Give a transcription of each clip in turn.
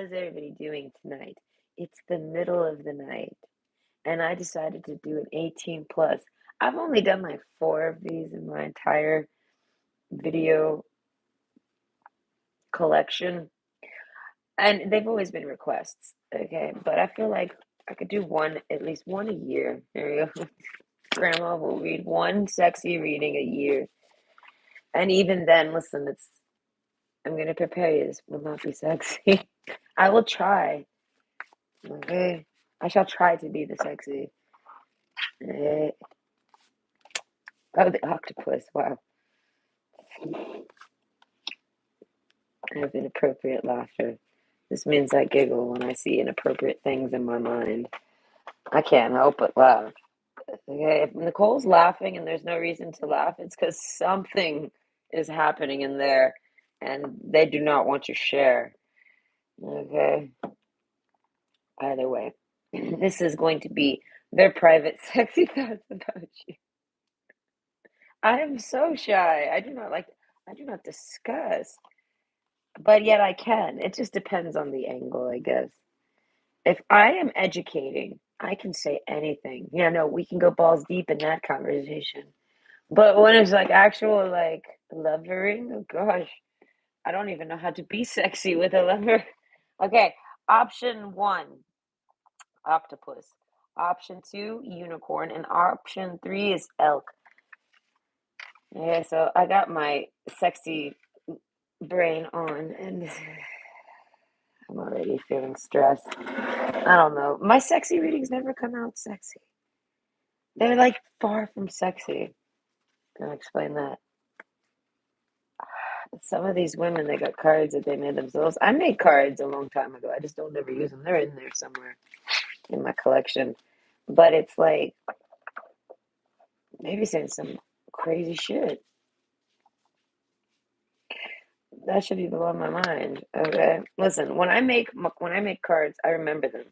how's everybody doing tonight? It's the middle of the night, and I decided to do an 18 plus. I've only done like four of these in my entire video collection, and they've always been requests, okay? But I feel like I could do one, at least one a year. There you go. Grandma will read one sexy reading a year. And even then, listen, I'm gonna prepare you, this will not be sexy. I will try, okay? I shall try to be the sexy. Eh, Oh, the octopus. Wow. I have inappropriate laughter. This means I giggle when I see inappropriate things in my mind. I can't help but laugh. Okay, if Nicole's laughing and there's no reason to laugh, it's because something is happening in there and they do not want to share. Okay, either way, this is going to be their private sexy thoughts about you. I am so shy. I do not discuss, but yet I can. It just depends on the angle, I guess. If I am educating, I can say anything. Yeah, no, we can go balls deep in that conversation. But when it's like actual like lovering, oh gosh, I don't even know how to be sexy with a lover. Okay, option one, octopus. Option two, unicorn, and option three is elk. Yeah, so I got my sexy brain on, and I'm already feeling stressed. I don't know. My sexy readings never come out sexy. They're like far from sexy. Gonna explain that. Some of these women, they got cards that they made themselves. I made cards a long time ago. I just don't ever use them. They're in there somewhere in my collection. But it's like maybe saying some crazy shit. That should be below my mind. Okay. Listen, when I make cards, I remember them.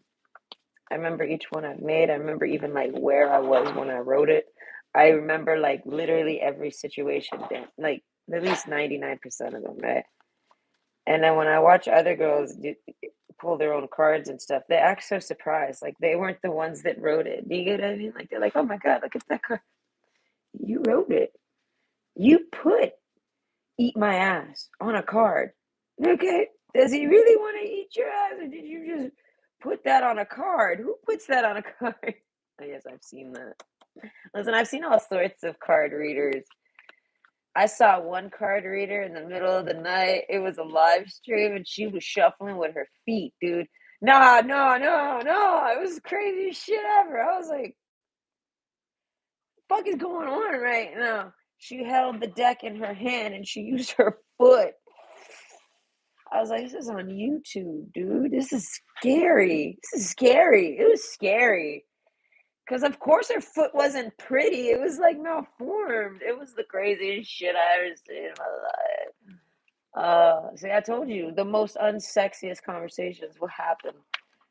I remember each one I've made. I remember even like where I was when I wrote it. I remember like literally every situation, like at least 99% of them, right? And then when I watch other girls pull their own cards and stuff, they act so surprised. Like they weren't the ones that wrote it. Do you get what I mean? Like they're like, oh my God, look at that card. You wrote it. You put eat my ass on a card. Okay. Does he really want to eat your ass or did you just put that on a card? Who puts that on a card? I guess I've seen that. Listen, I've seen all sorts of card readers. I saw one card reader in the middle of the night. It was a live stream and she was shuffling with her feet, dude. Nah, no, no, no. It was the craziest shit ever. I was like, fuck is going on right now? She held the deck in her hand and she used her foot. I was like, this is on YouTube, dude. This is scary. This is scary. It was scary. Because of course her foot wasn't pretty. It was like malformed. It was the craziest shit I ever seen in my life. See, I told you the most unsexiest conversations will happen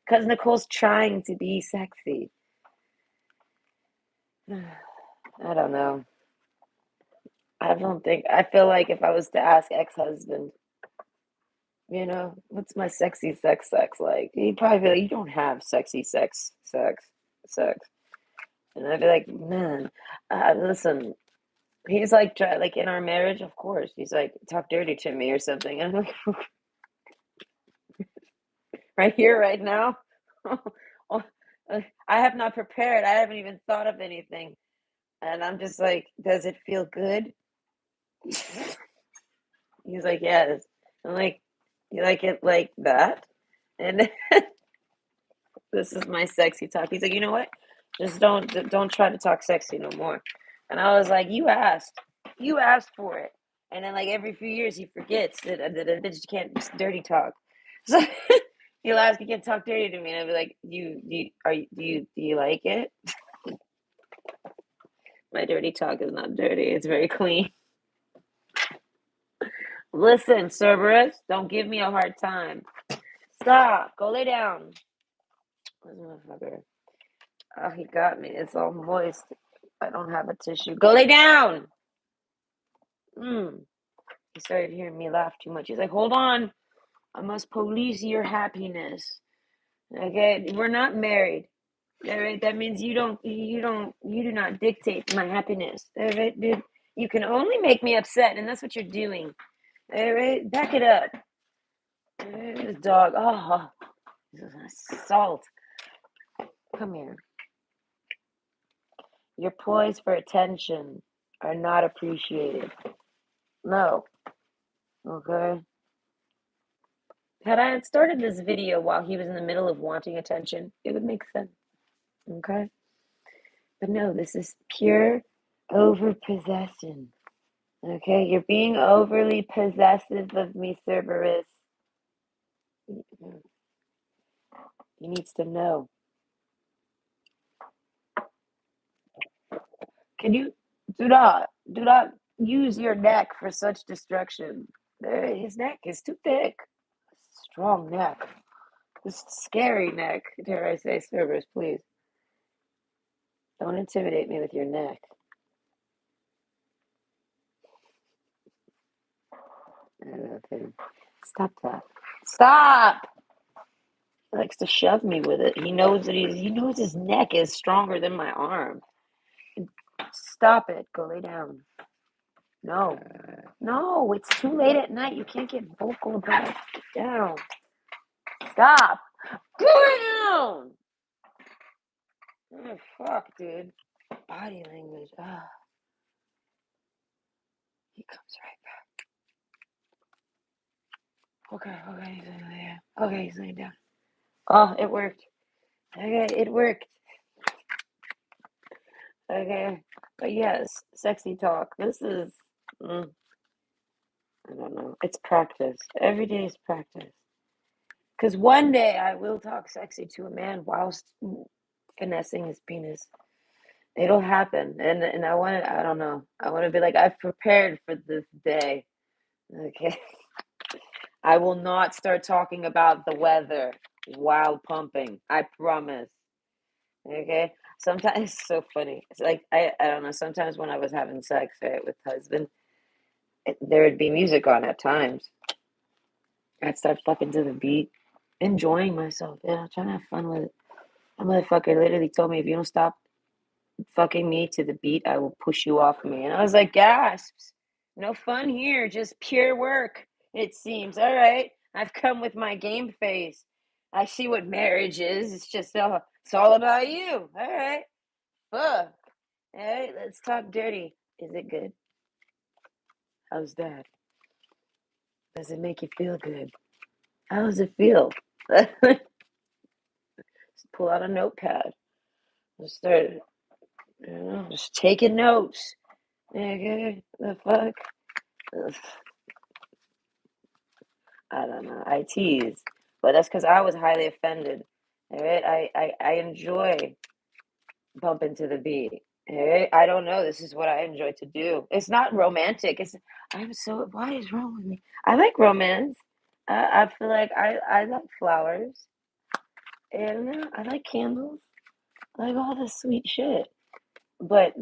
because Nicole's trying to be sexy. I don't know. I feel like if I was to ask ex-husband, what's my sexy sex like? He'd probably be like, you don't have sexy sex. And I'd be like, man, listen, he's like, like in our marriage, of course, he's like, talk dirty to me or something. And I'm like, right here, right now. I have not prepared. I haven't even thought of anything. And I'm just like, does it feel good? He's like, yes. I'm like, you like it like that? And this is my sexy talk. He's like, you know what? Just don't try to talk sexy no more. And I was like, you asked for it. And then like every few years he forgets that a bitch can't just dirty talk. So he'll ask, you can't talk dirty to me, and I'll be like, do you like it? My dirty talk is not dirty. It's very clean. Listen, Cerberus, don't give me a hard time. Stop. Go lay down. Where's the motherfucker? Oh, he got me. It's all moist. I don't have a tissue. Go lay down. He started hearing me laugh too much. He's like, hold on. I must police your happiness. Okay, we're not married. All right, that means you do not dictate my happiness. All right, dude, you can only make me upset, and that's what you're doing. All right, back it up. All right, this dog. Oh, this is an assault. Come here. Your ploys for attention are not appreciated. No. Okay. Had I had started this video while he was in the middle of wanting attention, it would make sense. Okay. But no, this is pure overpossession. Okay, you're being overly possessive of me, Cerberus. He needs to know. Can you do not use your neck for such destruction? His neck is too thick. Strong neck. This scary neck, dare I say, Cerberus, please. Don't intimidate me with your neck. Okay. Stop that. Stop! He likes to shove me with it. He knows his neck is stronger than my arm. Stop it. Go lay down. No. No, it's too late at night. You can't get vocal about it. Get down. Stop. Go down. Oh, fuck, dude. Body language. Ah. He comes right back. Okay, he's laying down. Okay, he's laying down. Oh, it worked. Okay, it worked. Okay, but yes, sexy talk. This is, I don't know. It's practice. Every day is practice. Because one day I will talk sexy to a man whilst finessing his penis. It'll happen, and I don't know. I want to be like, I've prepared for this day. Okay, I will not start talking about the weather while pumping. I promise. Okay. Sometimes it's so funny. It's like I don't know. Sometimes when I was having sex, right, with husband, there would be music on at times. I'd start fucking to the beat, enjoying myself. Yeah, trying to have fun with it. That motherfucker literally told me, if you don't stop fucking me to the beat, I will push you off me. And I was like, gasps. No fun here, just pure work, it seems. All right. I've come with my game face. I see what marriage is. It's all about you. All right. Fuck. All right, let's talk dirty. Is it good? How's that? Does it make you feel good? How does it feel? Just pull out a notepad. Just start, just taking notes. Okay, the fuck? I don't know. I tease, but that's because I was highly offended. All right, I enjoy bumping to the beat. All right, I don't know. This is what I enjoy to do. It's not romantic. Why is wrong with me? I like romance. I feel like I like flowers. And I like candles. I like all this sweet shit. But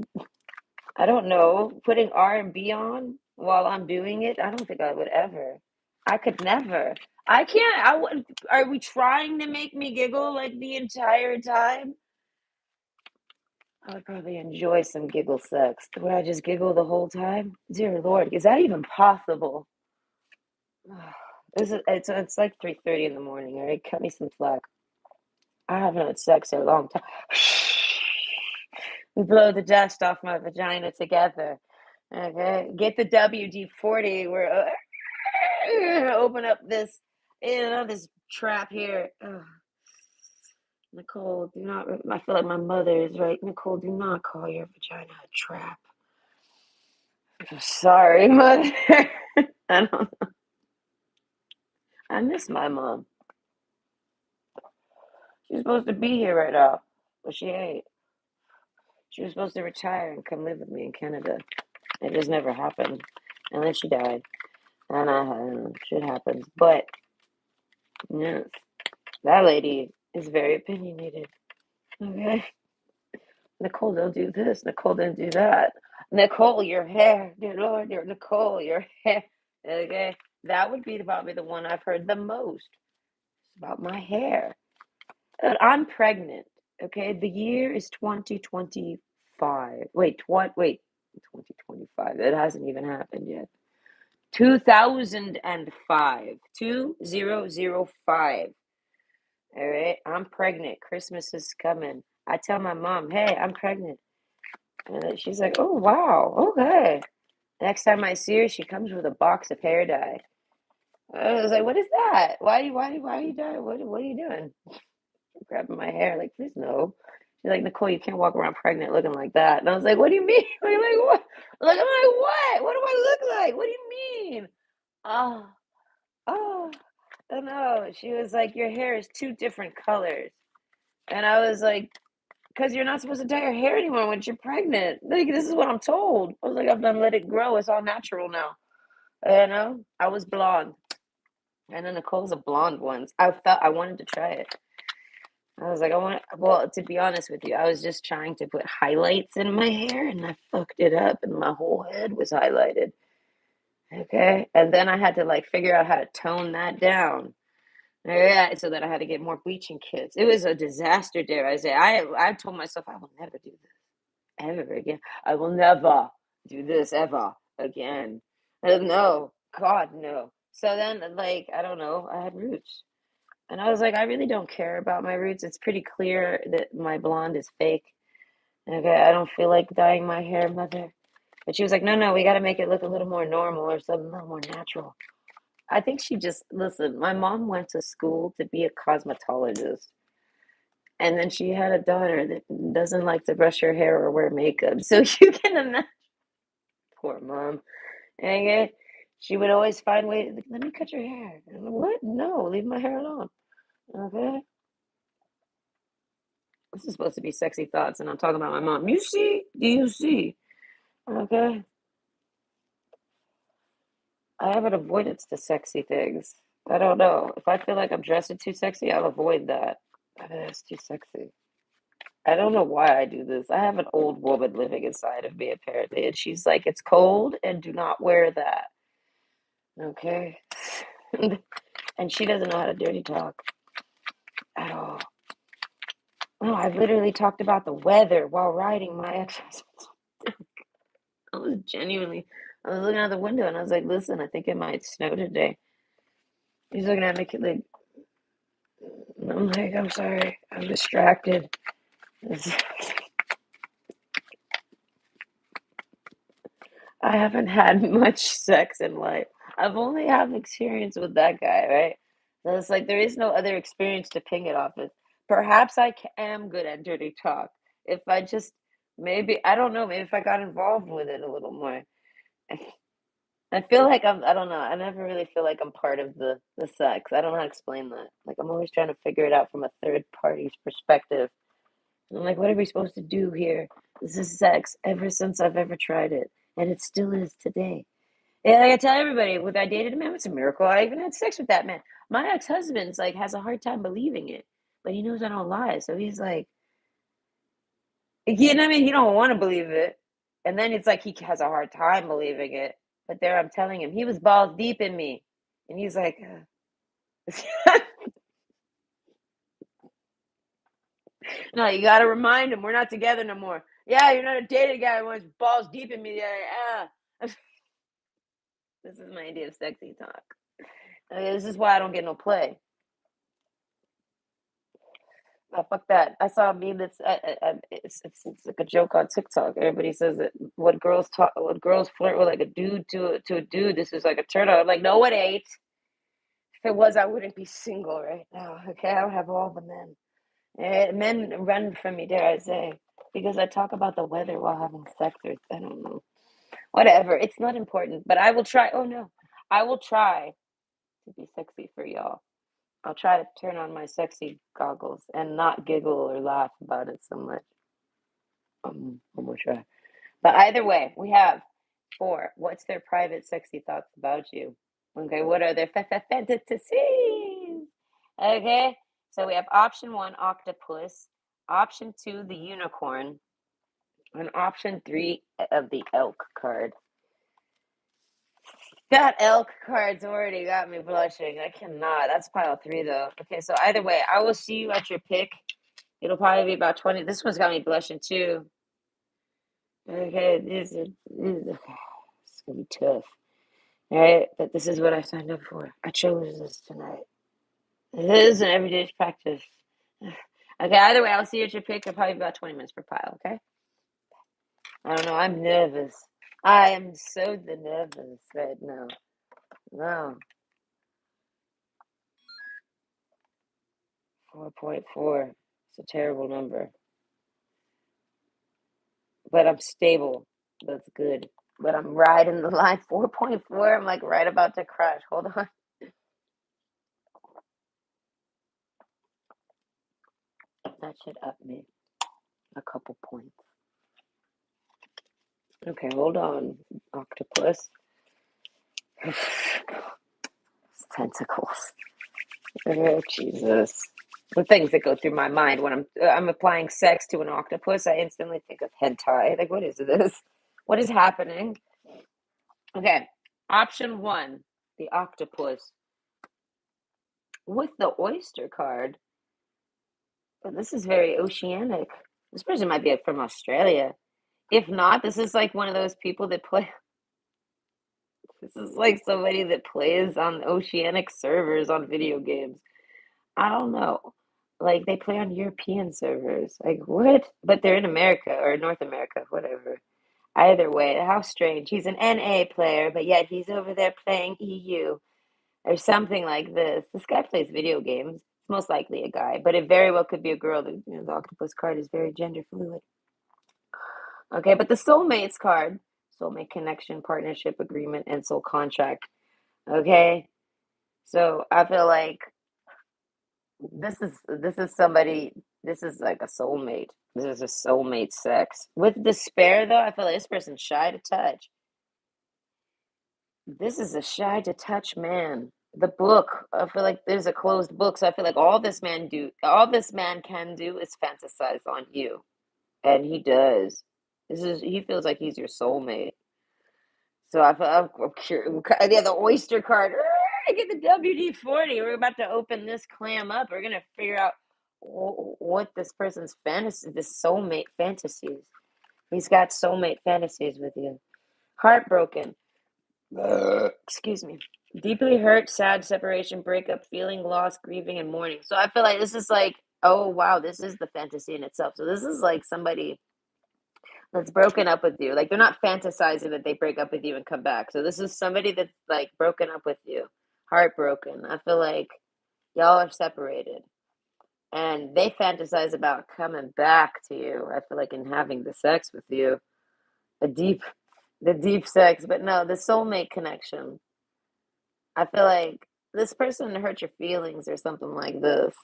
I don't know, putting R&B on while I'm doing it, I don't think I would ever. I could never. I can't. I would. Are we trying to make me giggle like the entire time? I would probably enjoy some giggle sex. Where I just giggle the whole time? Dear Lord, is that even possible? It's like 3:30 in the morning. All right, cut me some slack. I haven't had sex in a long time. We blow the dust off my vagina together. Okay, get the WD-40. We're open up this, this trap here. Ugh. Nicole, do not. I feel like my mother is right. Nicole, do not call your vagina a trap. I'm sorry, mother. I don't know. I miss my mom. She's supposed to be here right now, but she ain't. She was supposed to retire and come live with me in Canada. It just never happened. And then she died. And I don't know, shit happens. But yeah, that lady is very opinionated. Okay. Nicole, don't do this. Nicole, don't do that. Nicole, your hair. Dear Lord, dear Nicole, your hair. Okay. That would be probably the one I've heard the most. It's about my hair. I'm pregnant. Okay, the year is 2025. Wait, what? Wait, 2025. It hasn't even happened yet. 2005. 2005. All right, I'm pregnant. Christmas is coming. I tell my mom, hey, I'm pregnant. And then she's like, oh, wow, okay. Next time I see her, she comes with a box of hair dye. I was like, what is that? Why are you dying? What are you doing? Grabbing my hair, like, please no. She's like, Nicole, you can't walk around pregnant looking like that. And I was like, what do you mean? Like, what? Like, I'm like, what? What do I look like? What do you mean? Oh, oh, I don't know. She was like, your hair is two different colors. And I was like, because you're not supposed to dye your hair anymore when you're pregnant. Like, this is what I'm told. I was like, I've done let it grow. It's all natural now. I was blonde. And then Nicole's a blonde once. I wanted to try it. I was like, well, to be honest with you, I was just trying to put highlights in my hair and I fucked it up and my whole head was highlighted. Okay. And then I had to like figure out how to tone that down. Yeah, so that I had to get more bleaching kits. It was a disaster, dare I say. I told myself I will never do this ever again. I will never do this ever again. No, God, no. So then, like, I don't know, I had roots. And I was like, I really don't care about my roots. It's pretty clear that my blonde is fake. Okay, I don't feel like dyeing my hair, mother. But she was like, no, no, we got to make it look a little more normal or something, a little more natural. I think she just, listen, my mom went to school to be a cosmetologist. And then she had a daughter that doesn't like to brush her hair or wear makeup. So you can imagine, poor mom. And she would always find ways, like, let me cut your hair. And I'm like, what? No, leave my hair alone. Okay. This is supposed to be sexy thoughts, and I'm talking about my mom. You see? Do you see? Okay. I have an avoidance to sexy things. I don't know. If I feel like I'm dressing too sexy, I'll avoid that. That's too sexy. I don't know why I do this. I have an old woman living inside of me, apparently, and she's like, it's cold and do not wear that. Okay. And she doesn't know how to dirty talk at all. No, I've literally talked about the weather while riding my ex-husband's. I was genuinely, I was looking out the window and I was like, listen, I think it might snow today. He's looking at me like, and I'm like, I'm sorry, I'm distracted. I haven't had much sex in life. I've only had experience with that guy, right? So it's like there is no other experience to ping it off of. Perhaps am good at dirty talk. If I just maybe I don't know, maybe if I got involved with it a little more. I feel like I don't know. I never really feel like I'm part of the sex. I don't know how to explain that. Like I'm always trying to figure it out from a third party's perspective. And I'm like, what are we supposed to do here? This is sex ever since I've ever tried it, and it still is today. And like I tell everybody, when I dated a man, it's a miracle. I even had sex with that man. My ex-husband's like has a hard time believing it, but he knows I don't lie. So he's like, you know what I mean? He don't want to believe it, and then it's like he has a hard time believing it. But there, I'm telling him he was balls deep in me, and he's like, no, you got to remind him we're not together no more. Yeah, you're not a dated guy who wants balls deep in me. Yeah, yeah. This is my idea of sexy talk. This is why I don't get no play. Oh, fuck that. I saw a meme that's it's like a joke on TikTok. Everybody says that when girls flirt with like a dude to a dude, this is like a turn on. I'm like, no, it ain't. If it was, I wouldn't be single right now. Okay, I would have all the men. Men run from me, dare I say, because I talk about the weather while having sex, or I don't know. Whatever. It's not important, but I will try. Oh no, I will try to be sexy for y'all. I'll try to turn on my sexy goggles and not giggle or laugh about it so much. I'm gonna try. But either way, we have four. What's their private sexy thoughts about you? Okay, what are their fantasies? Okay, so we have option one, octopus. Option two, the unicorn. And option three of the elk card. That elk card's already got me blushing. I cannot. That's pile three, though. Okay, so either way, I will see you at your pick. It'll probably be about 20. This one's got me blushing, too. Okay, it's going to be tough. All right, but this is what I signed up for. I chose this tonight. It is an everyday practice. Okay, either way, I'll see you at your pick. It'll probably be about 20 minutes per pile, okay? I don't know. I'm nervous. I am so nervous right now. No. 4.4. It's a terrible number. But I'm stable. That's good. But I'm riding the line. 4.4. I'm like right about to crash. Hold on. That should up me a couple points. Okay, hold on, Octopus. Tentacles. Oh, Jesus. The things that go through my mind when I'm applying sex to an octopus, I instantly think of hentai. Like, what is this? What is happening? Okay, option one, the octopus with the oyster card. But this is very oceanic. This person might be from Australia. If not, this is like one of those people that play. This is like somebody that plays on oceanic servers on video games. I don't know. Like they play on European servers. Like what? But they're in America or North America, whatever. Either way, how strange. He's an NA player, but yet he's over there playing EU or something like this. This guy plays video games. It's most likely a guy, but it very well could be a girl. The octopus card is very gender fluid. Okay, but the soulmates card, soulmate connection, partnership agreement, and soul contract. Okay, so I feel like this is somebody. This is like a soulmate. This is a soulmate sex with despair, though. I feel like this person's shy to touch. This is a shy to touch man. The book, I feel like there's a closed book, so I feel like all this man can do is fantasize on you, and he does. He feels like he's your soulmate. So I'm curious. Yeah, the oyster card. I get the WD-40. We're about to open this clam up. We're gonna figure out what this person's fantasy, this soulmate fantasies. He's got soulmate fantasies with you. Heartbroken. Excuse me. Deeply hurt, sad, separation, breakup, feeling lost, grieving, and mourning. So I feel like this is like, oh wow, this is the fantasy in itself. So this is like somebody that's broken up with you. Like they're not fantasizing that they break up with you and come back. So this is somebody that's like broken up with you, heartbroken. I feel like y'all are separated. And they fantasize about coming back to you. I feel like in having the sex with you. A deep the deep sex, but no, the soulmate connection. I feel like this person hurt your feelings or something like this.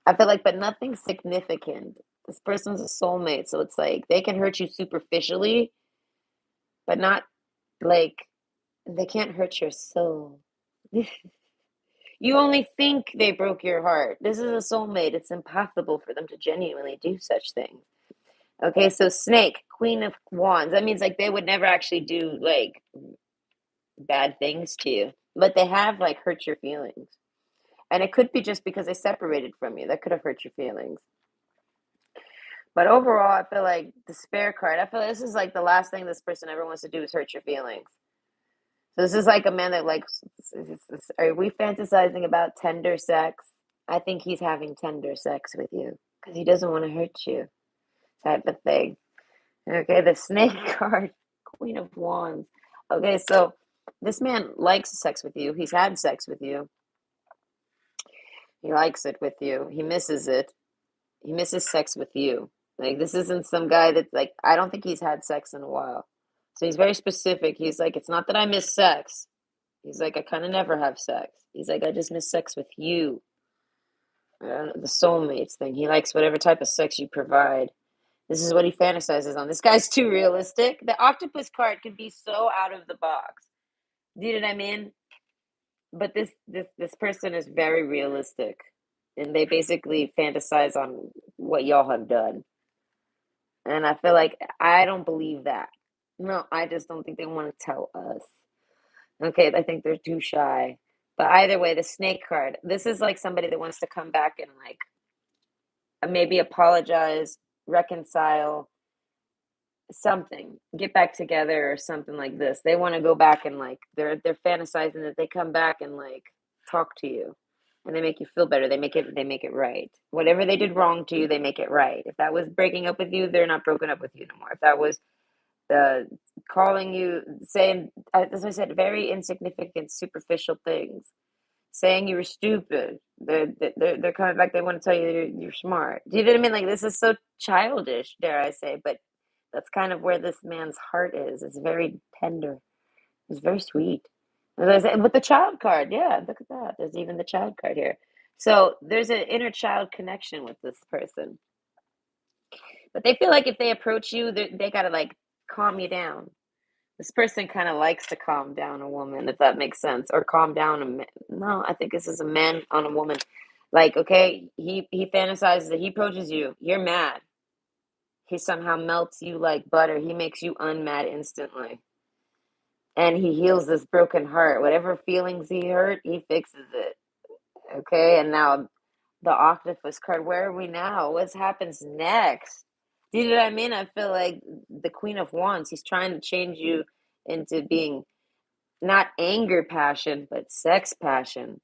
I feel like, but nothing significant. This person's a soulmate, so it's like they can hurt you superficially, but not like they can't hurt your soul. You only think they broke your heart. This is a soulmate. It's impossible for them to genuinely do such things. Okay, so snake, queen of wands. That means like they would never actually do like bad things to you, but they have like hurt your feelings. And it could be just because they separated from you. That could have hurt your feelings. But overall, I feel like despair card. I feel like this is like the last thing this person ever wants to do is hurt your feelings. So this is like a man that like, are we fantasizing about tender sex? I think he's having tender sex with you because he doesn't want to hurt you, type of thing. Okay, the snake card, Queen of Wands. Okay, so this man likes sex with you. He's had sex with you. He likes it with you. He misses it. He misses sex with you. Like this isn't some guy that's like I don't think he's had sex in a while. So he's very specific. He's like, it's not that I miss sex. He's like, I kind of never have sex. He's like, I just miss sex with you. The soulmates thing. He likes whatever type of sex you provide. This is what he fantasizes on. This guy's too realistic. The octopus card can be so out of the box. Do you know what I mean? But this person is very realistic, and they basically fantasize on what y'all have done. And I feel like I don't believe that. No, I just don't think they want to tell us. Okay, I think they're too shy. But either way, the snake card. This is like somebody that wants to come back and like maybe apologize, reconcile, something, get back together or something like this. They want to go back and like they're fantasizing that they come back and like talk to you and they make you feel better. They make it right. Whatever they did wrong to you, they make it right. If that was breaking up with you, they're not broken up with you no more. If that was uh calling you saying as I said, very insignificant, superficial things, saying you were stupid. They're coming back. They want to tell you you're smart. Do you know what I mean? Like this is so childish, dare I say, but that's kind of where this man's heart is. It's very tender. It's very sweet. As I said, with the child card, yeah, look at that. There's even the child card here. So there's an inner child connection with this person, but they feel like if they approach you, they gotta like calm you down. This person kind of likes to calm down a woman, if that makes sense, or calm down a man. No, I think this is a man on a woman. Like, okay, he fantasizes that he approaches you, you're mad. He somehow melts you like butter. He makes you unmad instantly, and he heals this broken heart. Whatever feelings he hurt, he fixes it. Okay, and now the octopus card. Where are we now? What happens next? Do you know what I mean? I feel like the Queen of Wands. He's trying to change you into being not anger passion, but sex passion.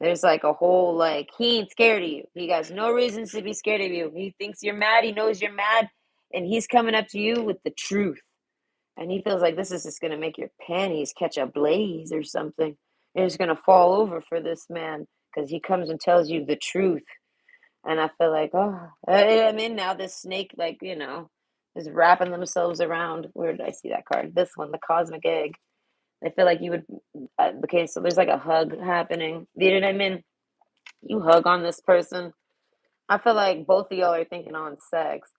There's like a whole like he ain't scared of you. He has no reasons to be scared of you. He thinks you're mad. He knows you're mad, and he's coming up to you with the truth. And he feels like this is just gonna make your panties catch a blaze or something. You're just gonna fall over for this man because he comes and tells you the truth. And I feel like, oh, I mean, now this snake, like is wrapping themselves around. Where did I see that card? This one, the cosmic egg. I feel like you would. Okay, so there's like a hug happening. You know what I mean? You hug on this person. I feel like both of y'all are thinking on sex.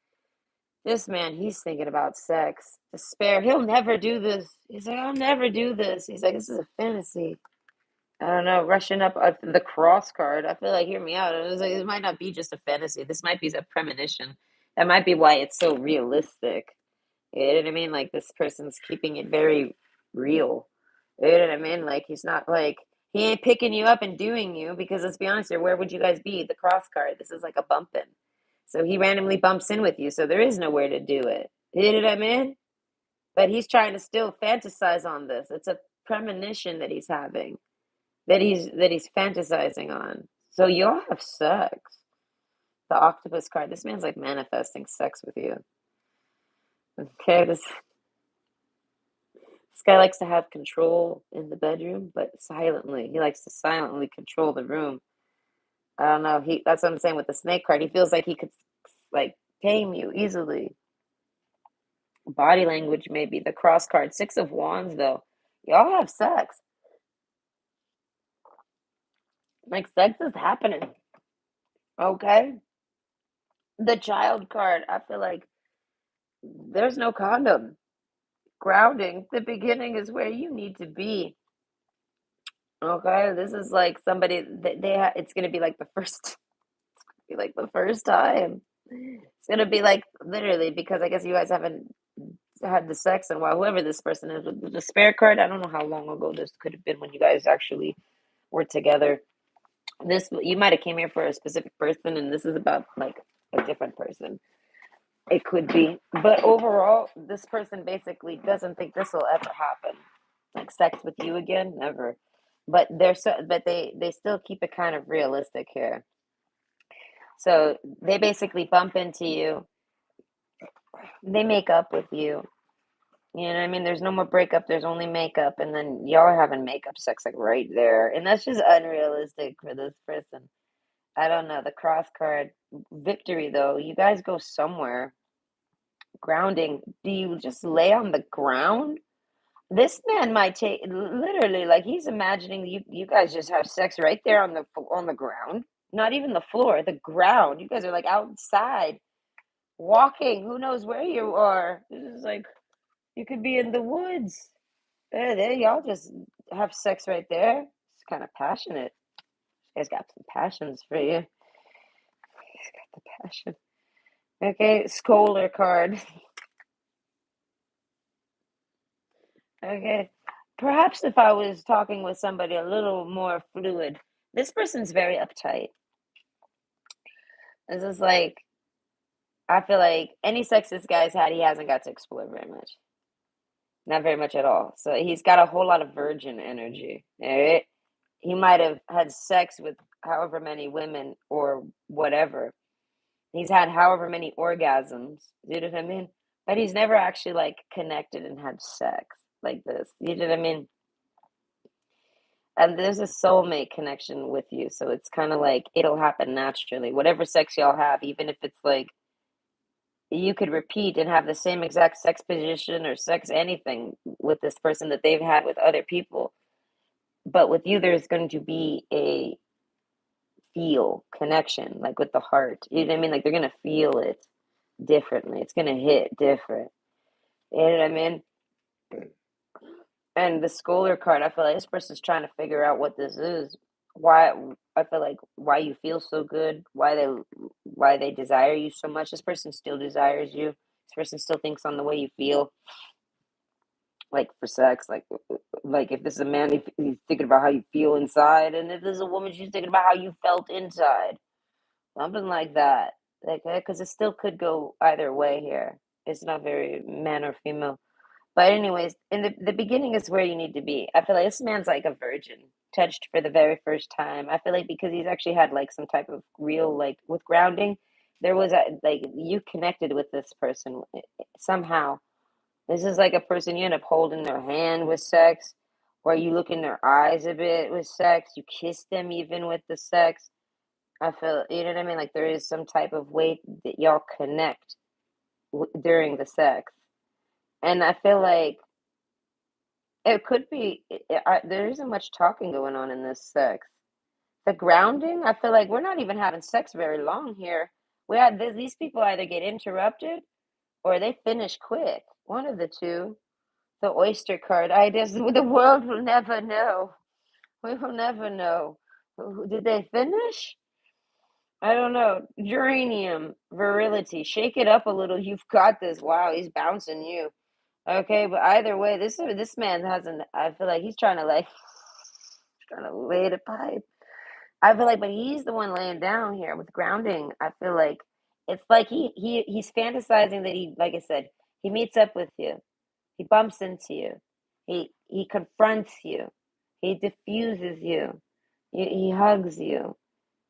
This man, he's thinking about sex. Despair. He'll never do this. He's like, I'll never do this. He's like, this is a fantasy. I don't know. Rushing up the cross card. I feel like, hear me out. It was like, it might not be just a fantasy. This might be a premonition. That might be why it's so realistic. You know what I mean? Like this person's keeping it very real. You know what I mean? Like he's not like he ain't picking you up and doing you because let's be honest here, where would you guys be? The cross card. This is like a bumping. So he randomly bumps in with you, so there is nowhere to do it. You know what I mean? But he's trying to still fantasize on this. It's a premonition that he's having, that he's fantasizing on. So you'll have sex. The octopus card. This man's like manifesting sex with you. Okay, this guy likes to have control in the bedroom, but silently. He likes to silently control the room. I don't know. That's what I'm saying with the snake card. He feels like he could like tame you easily. Body language maybe. The cross card. Six of Wands though. Y'all have sex. Like sex is happening. Okay? The child card. I feel like there's no condom. Grounding. The beginning is where you need to be. Okay? This is like somebody that it's gonna be like the first be like the first time. It's gonna be like literally because I guess you guys haven't had the sex in a while. Whoever this person is with the despair card, I don't know how long ago this could have been when you guys actually were together. This you might have came here for a specific person, and this is about like a different person. It could be, but overall, this person basically doesn't think this will ever happen. Like sex with you again, never. But they still keep it kind of realistic here. So they basically bump into you. They make up with you. You know what I mean? There's no more breakup. There's only makeup, and then y'all are having makeup sex like right there, and that's just unrealistic for this person. I don't know. The cross card victory though. You guys go somewhere. Grounding. Do you just lay on the ground? This man might take literally like he's imagining you guys just have sex right there on the ground. Not even the floor, the ground. You guys are like outside walking. Who knows where you are? This is like you could be in the woods. There, y'all just have sex right there. It's kind of passionate. You guys got some passions for you. He's got the passion. Okay, scholar card. Okay, Perhaps if I was talking with somebody a little more fluid, this person's very uptight. This is like, I feel like any sex this guy's had, he hasn't got to explore very much. Not very much at all. So he's got a whole lot of virgin energy. All right? He might have had sex with however many women or whatever. He's had however many orgasms. You know what I mean? But he's never actually like connected and had sex like this. You know what I mean? And there's a soulmate connection with you. So it's kind of like it'll happen naturally. Whatever sex y'all have, even if it's like you could repeat and have the same exact sex position or sex anything with this person that they've had with other people. But with you, there's going to be a feel connection, like with the heart. You know what I mean? Like they're going to feel it differently. It's going to hit different. You know what I mean? And the scholar card, I feel like this person's trying to figure out what this is. Why I feel like why you feel so good, why they desire you so much. This person still desires you. This person still thinks on the way you feel, like for sex. Like if this is a man, he's thinking about how you feel inside, and if this is a woman, she's thinking about how you felt inside. Something like that. Like because it still could go either way here. It's not very man or female. But anyways, in the beginning is where you need to be. I feel like this man's like a virgin, touched for the very first time. I feel like because he's actually had like some type of real like with grounding, there was a like you connected with this person somehow. This is like a person you end up holding their hand with sex, or you look in their eyes a bit with sex. You kiss them even with the sex. I feel you know what I mean. Like there is some type of way that y'all connect during the sex, and I feel like it could be there isn't much talking going on in this sex. The grounding, I feel like we're not even having sex very long here. We had these people either get interrupted or they finish quick. One of the two. The oyster card. I just the world will never know. We will never know. Did they finish? I don't know. Geranium, virility. Shake it up a little. You've got this. Wow, he's bouncing you. Okay, but either way, this man hasn't. I feel like he's trying to like trying to lay the pipe. I feel like, but he's the one laying down here with grounding. I feel like it's like he's fantasizing that he, like I said, he meets up with you, he bumps into you, he confronts you, he diffuses you, he hugs you,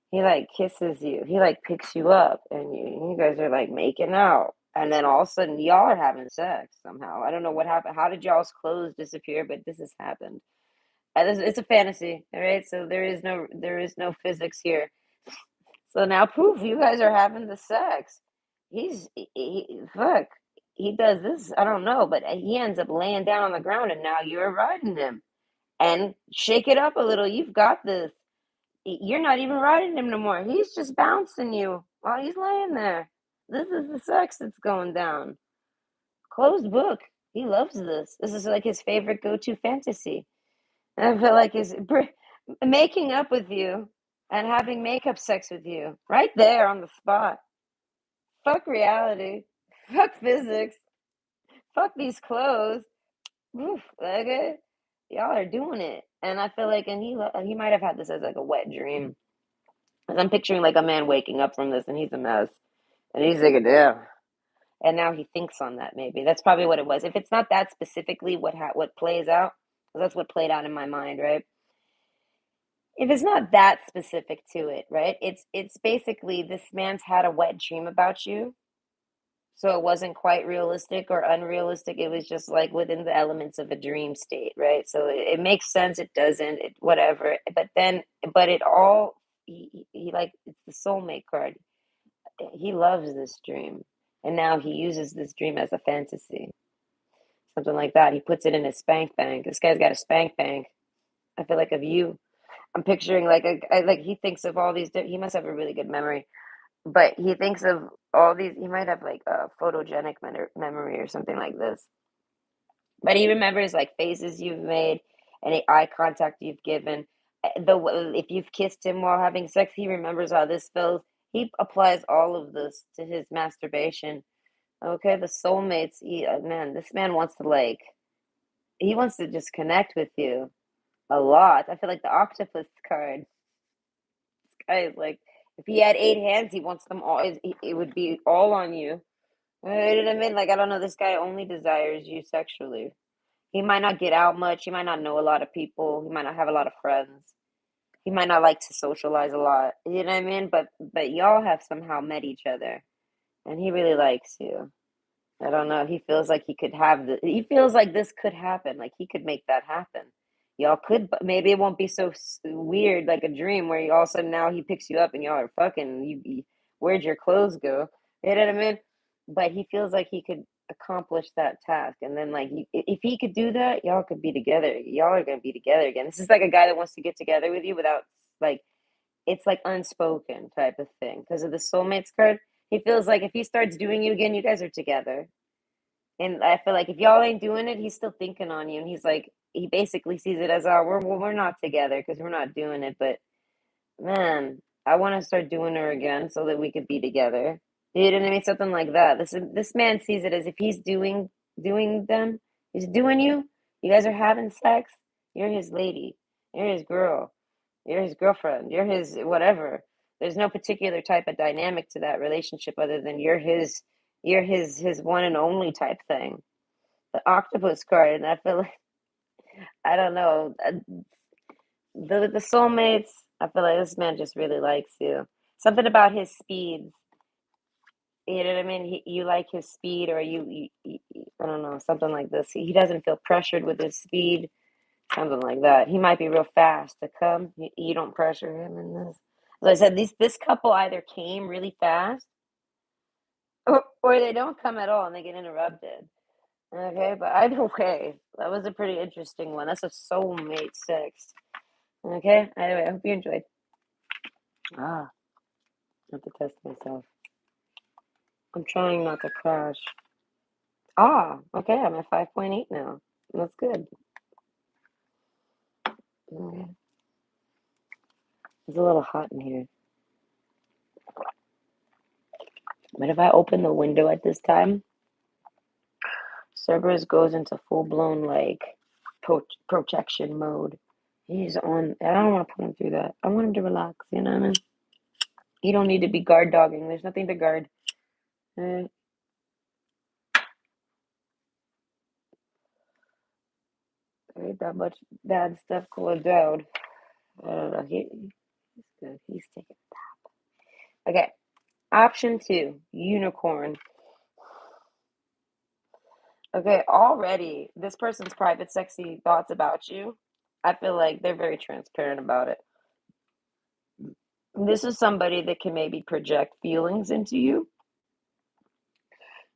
he like kisses you, he like picks you up, and you guys are like making out. And then all of a sudden, y'all are having sex somehow. I don't know what happened. How did y'all's clothes disappear? But this has happened. It's a fantasy, all right? So there is no physics here. So now poof, you guys are having the sex. Fuck. He does this. I don't know, but he ends up laying down on the ground, and now you're riding him. And shake it up a little. You've got this. You're not even riding him no more. He's just bouncing you while he's laying there. This is the sex that's going down. Closed book. He loves this. This is like his favorite go-to fantasy. And I feel like is making up with you and having makeup sex with you right there on the spot. Fuck reality. Fuck physics. Fuck these clothes. Oof, okay. Y'all are doing it. And I feel like, and he might have had this as like a wet dream. Because I'm picturing like a man waking up from this and he's a mess. And he's like, damn. And now he thinks on that maybe. That's probably what it was. If it's not that specifically what plays out, because that's what played out in my mind, right? If it's not that specific to it, right? It's basically this man's had a wet dream about you, so it wasn't quite realistic or unrealistic. It was just like within the elements of a dream state, right? So it makes sense. It doesn't. It whatever. But it all he like it's the soulmate card. He loves this dream, and now he uses this dream as a fantasy, something like that. He puts it in his spank bank. This guy's got a spank bank. I feel like of you. I'm picturing like like he thinks of all these. He must have a really good memory, but he thinks of all these. He might have like a photogenic memory or something like this. But he remembers like faces you've made, any eye contact you've given. If you've kissed him while having sex, he remembers how this feels. He applies all of this to his masturbation. Okay, the soulmates. Man, this man wants to like he wants to just connect with you a lot. I feel like the octopus card, this guy is like, if he had 8 hands, he wants them all. It would be all on you. You know what I mean? Like, I don't know. This guy only desires you sexually. He might not get out much. He might not know a lot of people. He might not have a lot of friends. He might not like to socialize a lot. You know what I mean? But y'all have somehow met each other, and he really likes you. I don't know. He feels like he could have the. He feels like this could happen. Like he could make that happen. Y'all could, but maybe it won't be so weird, like a dream where all of a sudden now he picks you up and y'all are fucking. Where'd your clothes go? You know what I mean? But he feels like he could accomplish that task, and then like if he could do that, y'all could be together. Y'all are gonna be together again. This is like a guy that wants to get together with you without like it's like unspoken type of thing because of the soulmates card. He feels like if he starts doing you again, you guys are together. And I feel like if y'all ain't doing it, he's still thinking on you. And he's like, he basically sees it as, oh, we're not together because we're not doing it. But man, I want to start doing her again so that we could be together. You know what I mean? Something like that. This man sees it as if he's doing them, he's doing you. You guys are having sex. You're his lady. You're his girl. You're his girlfriend. You're his whatever. There's no particular type of dynamic to that relationship other than you're his one and only type thing. The octopus card, and I feel like I don't know the soulmates. I feel like this man just really likes you. Something about his speeds. You know what I mean? You like his speed, or I don't know, something like this. He doesn't feel pressured with his speed, something like that. He might be real fast to come. You don't pressure him in this. As I said, this couple either came really fast, or they don't come at all and they get interrupted. Okay, but either way, that was a pretty interesting one. That's a soulmate sex. Okay, either way, I hope you enjoyed. Ah, I have to test myself. I'm trying not to crash. Ah, okay, I'm at 5.8 now. That's good. Okay. It's a little hot in here. But if I open the window at this time, Cerberus goes into full blown like protection mode. He's on. I don't want to put him through that. I want him to relax. You know what I mean? You don't need to be guard dogging. There's nothing to guard. There ain't that much bad stuff going down. I don't know. He's good. He's taking. Okay. Option 2, unicorn. Okay, already this person's private, sexy thoughts about you. I feel like they're very transparent about it. This is somebody that can maybe project feelings into you.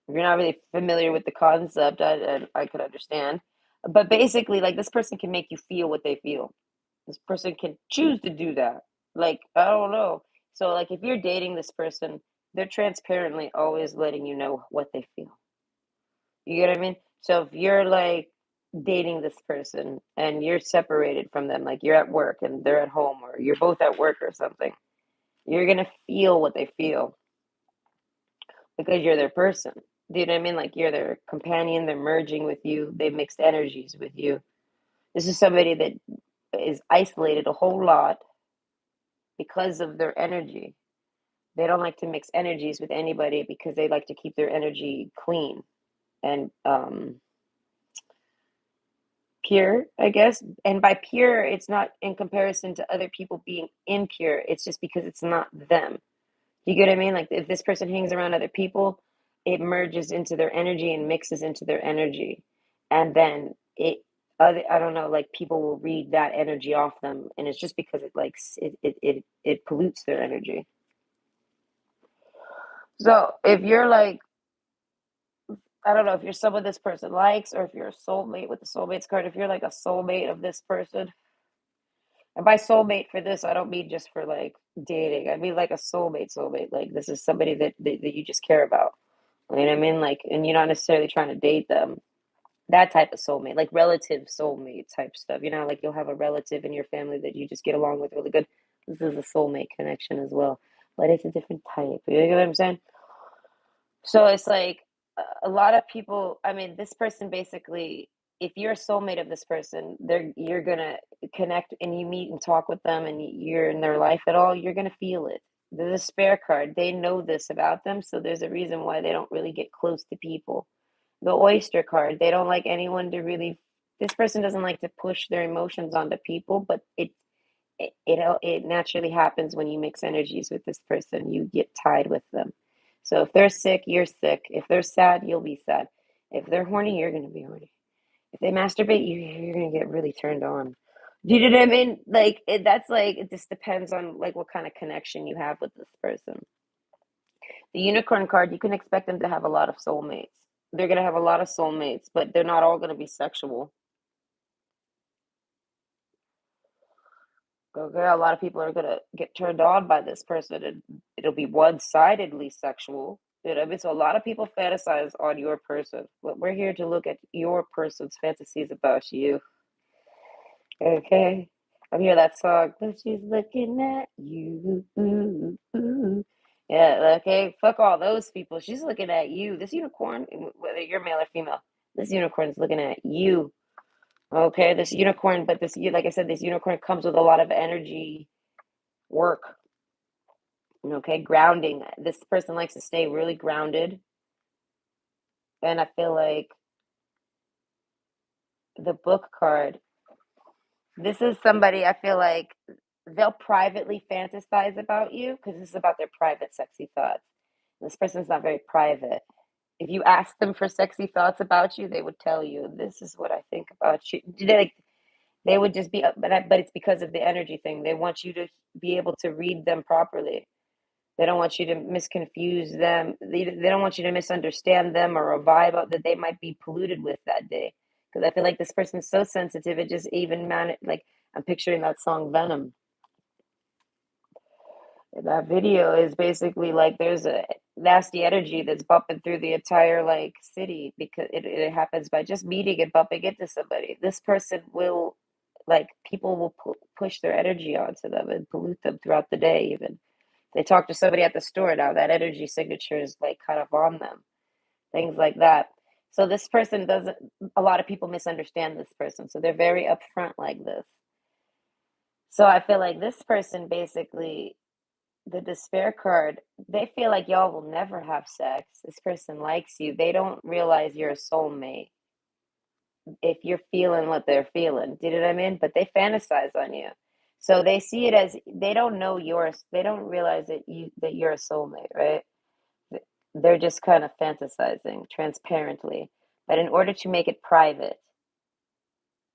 If you're not really familiar with the concept, I could understand. But basically, like this person can make you feel what they feel. This person can choose to do that. Like, I don't know. So, like, if you're dating this person, they're transparently always letting you know what they feel. You get what I mean? So if you're like dating this person and you're separated from them, like you're at work and they're at home, or you're both at work or something, you're gonna feel what they feel because you're their person. Do you know what I mean? Like you're their companion, they're merging with you, they mixed energies with you. This is somebody that is isolated a whole lot because of their energy. They don't like to mix energies with anybody because they like to keep their energy clean and pure, I guess. And by pure, it's not in comparison to other people being impure. It's just because it's not them. You get what I mean? Like if this person hangs around other people, it merges into their energy and mixes into their energy. And then I don't know, like people will read that energy off them. And it's just because it pollutes their energy. So if you're like, I don't know if you're someone this person likes, or if you're a soulmate with the soulmates card, if you're like a soulmate of this person, and by soulmate for this, I don't mean just for like dating. I mean like a soulmate. Like this is somebody that you just care about. You know what I mean? Like, and you're not necessarily trying to date them. That type of soulmate, like relative soulmate type stuff. You know, like you'll have a relative in your family that you just get along with really good. This is a soulmate connection as well, but it's a different type. You know what I'm saying? So it's like a lot of people. I mean, this person basically. if you're a soulmate of this person, you're gonna connect and you meet and talk with them and you're in their life at all, you're gonna feel it. The despair card, they know this about them, so there's a reason why they don't really get close to people. The oyster card, they don't like anyone to really. This person doesn't like to push their emotions onto people, but it naturally happens when you mix energies with this person. You get tied with them. So if they're sick, you're sick. If they're sad, you'll be sad. If they're horny, you're gonna be horny. If they masturbate, you're gonna get really turned on. Do you know what I mean? Like that's like it just depends on like what kind of connection you have with this person. The unicorn card, you can expect them to have a lot of soulmates. They're gonna have a lot of soulmates, but they're not all gonna be sexual. Okay, a lot of people are gonna get turned on by this person, and it'll be one-sidedly sexual. You know what I mean? So a lot of people fantasize on your person, but we're here to look at your person's fantasies about you. Okay. I hear that song, but she's looking at you. Ooh, ooh. Yeah, okay. Fuck all those people. She's looking at you. This unicorn, whether you're male or female, this unicorn's looking at you. Okay, this unicorn, but like I said, this unicorn comes with a lot of energy work. Okay, grounding. This person likes to stay really grounded. And I feel like the book card, this is somebody I feel like they'll privately fantasize about you because this is about their private sexy thoughts. This person's not very private. If you ask them for sexy thoughts about you, they would tell you, "This is what I think about you." They would just be, but it's because of the energy thing. They want you to be able to read them properly. They don't want you to misconfuse them. They don't want you to misunderstand them or a vibe that they might be polluted with that day. Because I feel like this person's so sensitive, it just even like I'm picturing that song Venom. That video is basically like there's a nasty energy that's bumping through the entire like city because it happens by just meeting and bumping into somebody. This person will like people will push their energy onto them and pollute them throughout the day even. They talk to somebody at the store now, that energy signature is like kind of on them, things like that. So this person doesn't, a lot of people misunderstand this person. So they're very upfront like this. So I feel like this person basically, the despair card, they feel like y'all will never have sex. This person likes you. They don't realize you're a soulmate if you're feeling what they're feeling. Do you know what I mean? But they fantasize on you. So they see it as they don't know yours. They don't realize that you're a soulmate, right? They're just kind of fantasizing transparently. But in order to make it private,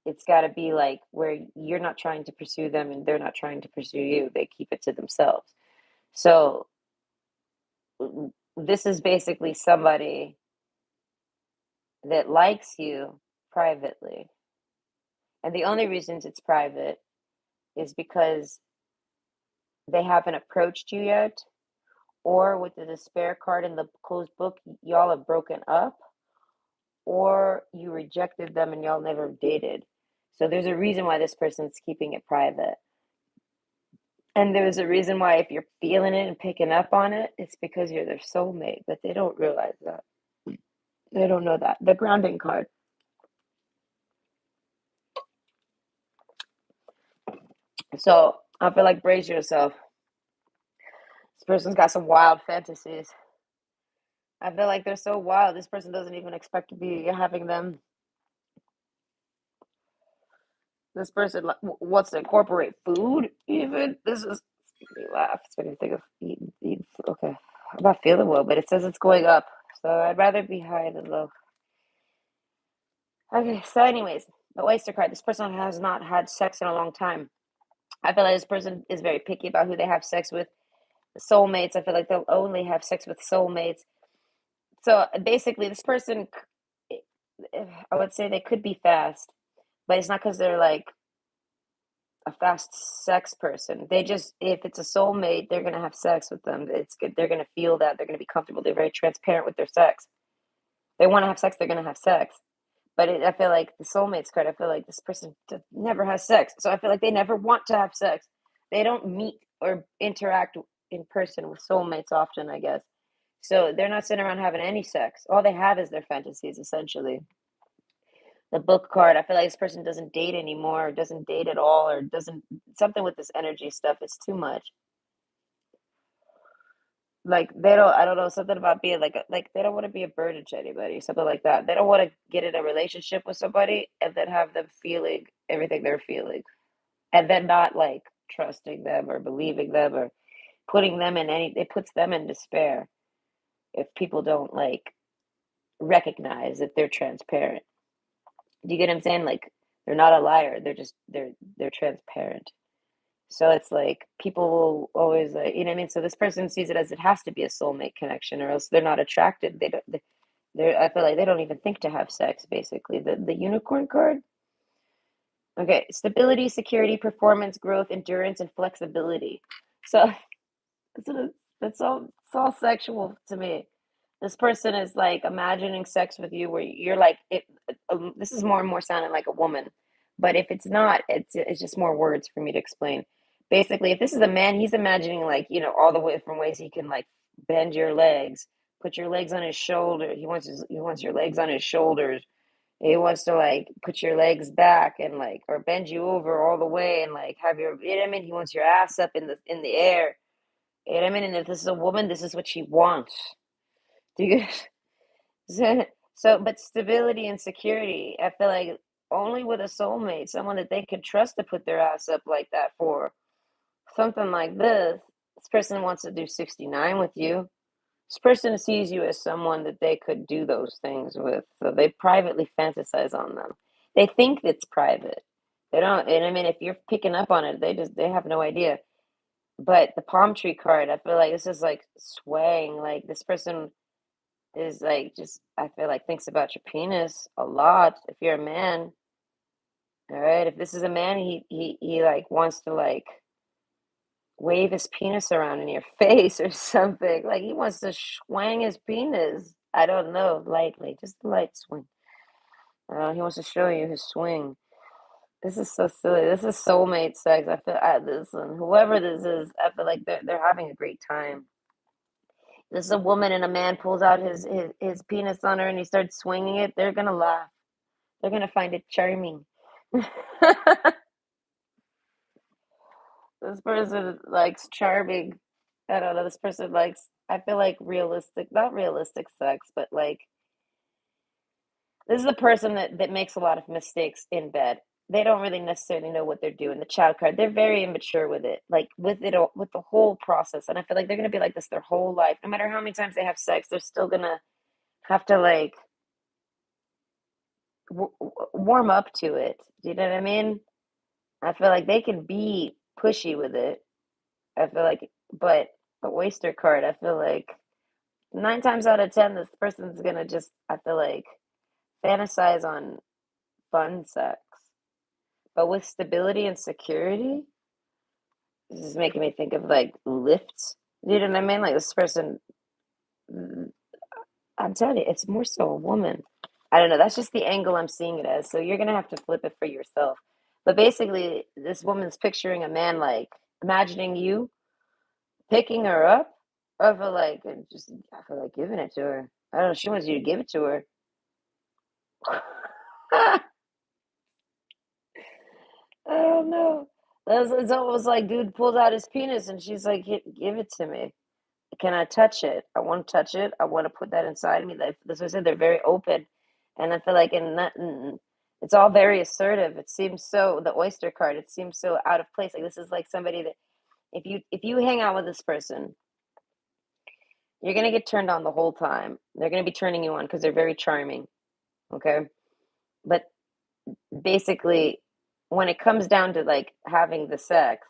it's got to be like where you're not trying to pursue them and they're not trying to pursue you. They keep it to themselves. So this is basically somebody that likes you privately. And the only reasons it's private is because they haven't approached you yet, or with the despair card in the closed book, y'all have broken up, or you rejected them and y'all never dated. So there's a reason why this person's keeping it private. And there's a reason why if you're feeling it and picking up on it, it's because you're their soulmate, but they don't realize that. They don't know that. The grounding card. So I feel like brace yourself. This person's got some wild fantasies. I feel like they're so wild. This person doesn't even expect to be having them. This person wants to incorporate food, even. This is me laugh. It's making me think of eating. Okay, I'm not feeling well, but it says it's going up, so I'd rather be high than low. Okay, so anyways, the oyster card. This person has not had sex in a long time. I feel like this person is very picky about who they have sex with. Soulmates. I feel like they'll only have sex with soulmates. So basically, this person, I would say they could be fast, but it's not because they're like a fast sex person. They just, if it's a soulmate, they're gonna have sex with them. It's good. They're gonna feel that. They're gonna be comfortable. They're very transparent with their sex. They want to have sex. They're gonna have sex. But I feel like the soulmates card. I feel like this person never has sex, so I feel like they never want to have sex. They don't meet or interact in person with soulmates often, I guess. So they're not sitting around having any sex. All they have is their fantasies, essentially. The book card, I feel like this person doesn't date anymore, or doesn't date at all, or doesn't something with this energy stuff. It's too much. Like they don't, I don't know, something about being like they don't want to be a burden to anybody, something like that. They don't want to get in a relationship with somebody and then have them feeling everything they're feeling, and then not like trusting them or believing them or putting them in any. It puts them in despair if people don't like recognize that they're transparent. Do you get what I'm saying? Like they're not a liar. They're transparent. So it's like people will always like, you know what I mean? So this person sees it as it has to be a soulmate connection or else they're not attracted. They don't they're I feel like they don't even think to have sex basically. The unicorn card. Okay, stability, security, performance, growth, endurance, and flexibility. So that's all it's all sexual to me. This person is like imagining sex with you where you're like it this is more and more sounding like a woman. But if it's not, it's just more words for me to explain. Basically, if this is a man, he's imagining like, you know, all the way from ways he can like bend your legs, put your legs on his shoulder. He wants your legs on his shoulders. He wants to like put your legs back and like or bend you over all the way and like have your you know what I mean? He wants your ass up in the air. You know what I mean? And if this is a woman, this is what she wants. Do you so, but stability and security, I feel like only with a soulmate, someone that they could trust to put their ass up like that for something like this person wants to do 69 with you. This person sees you as someone that they could do those things with. So they privately fantasize on them. They think it's private. They don't, and I mean, if you're picking up on it, they have no idea. But the palm tree card, I feel like this is like swaying. Like this person is like just I feel like thinks about your penis a lot. If you're a man, all right. If this is a man, he like wants to like wave his penis around in your face or something. Like he wants to swing his penis. I don't know, lightly, just a light swing. He wants to show you his swing. This is so silly. This is soulmate sex. I feel this and whoever this is, I feel like they're having a great time. This is a woman and a man pulls out his penis on her and he starts swinging it. They're gonna laugh. They're gonna find it charming. This person likes charming. I don't know. This person likes. I feel like realistic, not realistic sex, but like this is a person that makes a lot of mistakes in bed. They don't really necessarily know what they're doing. The child card, they're very immature with it, like with it all, with the whole process. And I feel like they're gonna be like this their whole life. No matter how many times they have sex, they're still gonna have to like warm up to it. Do you know what I mean? I feel like they can be pushy with it. I feel like, but the oyster card, I feel like 9 times out of 10, this person's gonna just, I feel like, fantasize on fun sex. But with stability and security, this is making me think of like lifts. You know what I mean? Like this person, mm, I'm telling you, it's more so a woman. I don't know. That's just the angle I'm seeing it as. So you're gonna have to flip it for yourself. But basically, this woman's picturing a man like imagining you picking her up. I feel like giving it to her. I don't know. She wants you to give it to her. I don't know. It's almost like dude pulls out his penis and she's like, Give it to me. Can I touch it? I want to touch it. I want to put that inside me." Like that's what I said. They're very open, and I feel like it's all very assertive. It seems so. The oyster card. It seems so out of place. Like this is like somebody that if you hang out with this person, you're gonna get turned on the whole time. They're gonna be turning you on because they're very charming. Okay, but basically, when it comes down to like having the sex,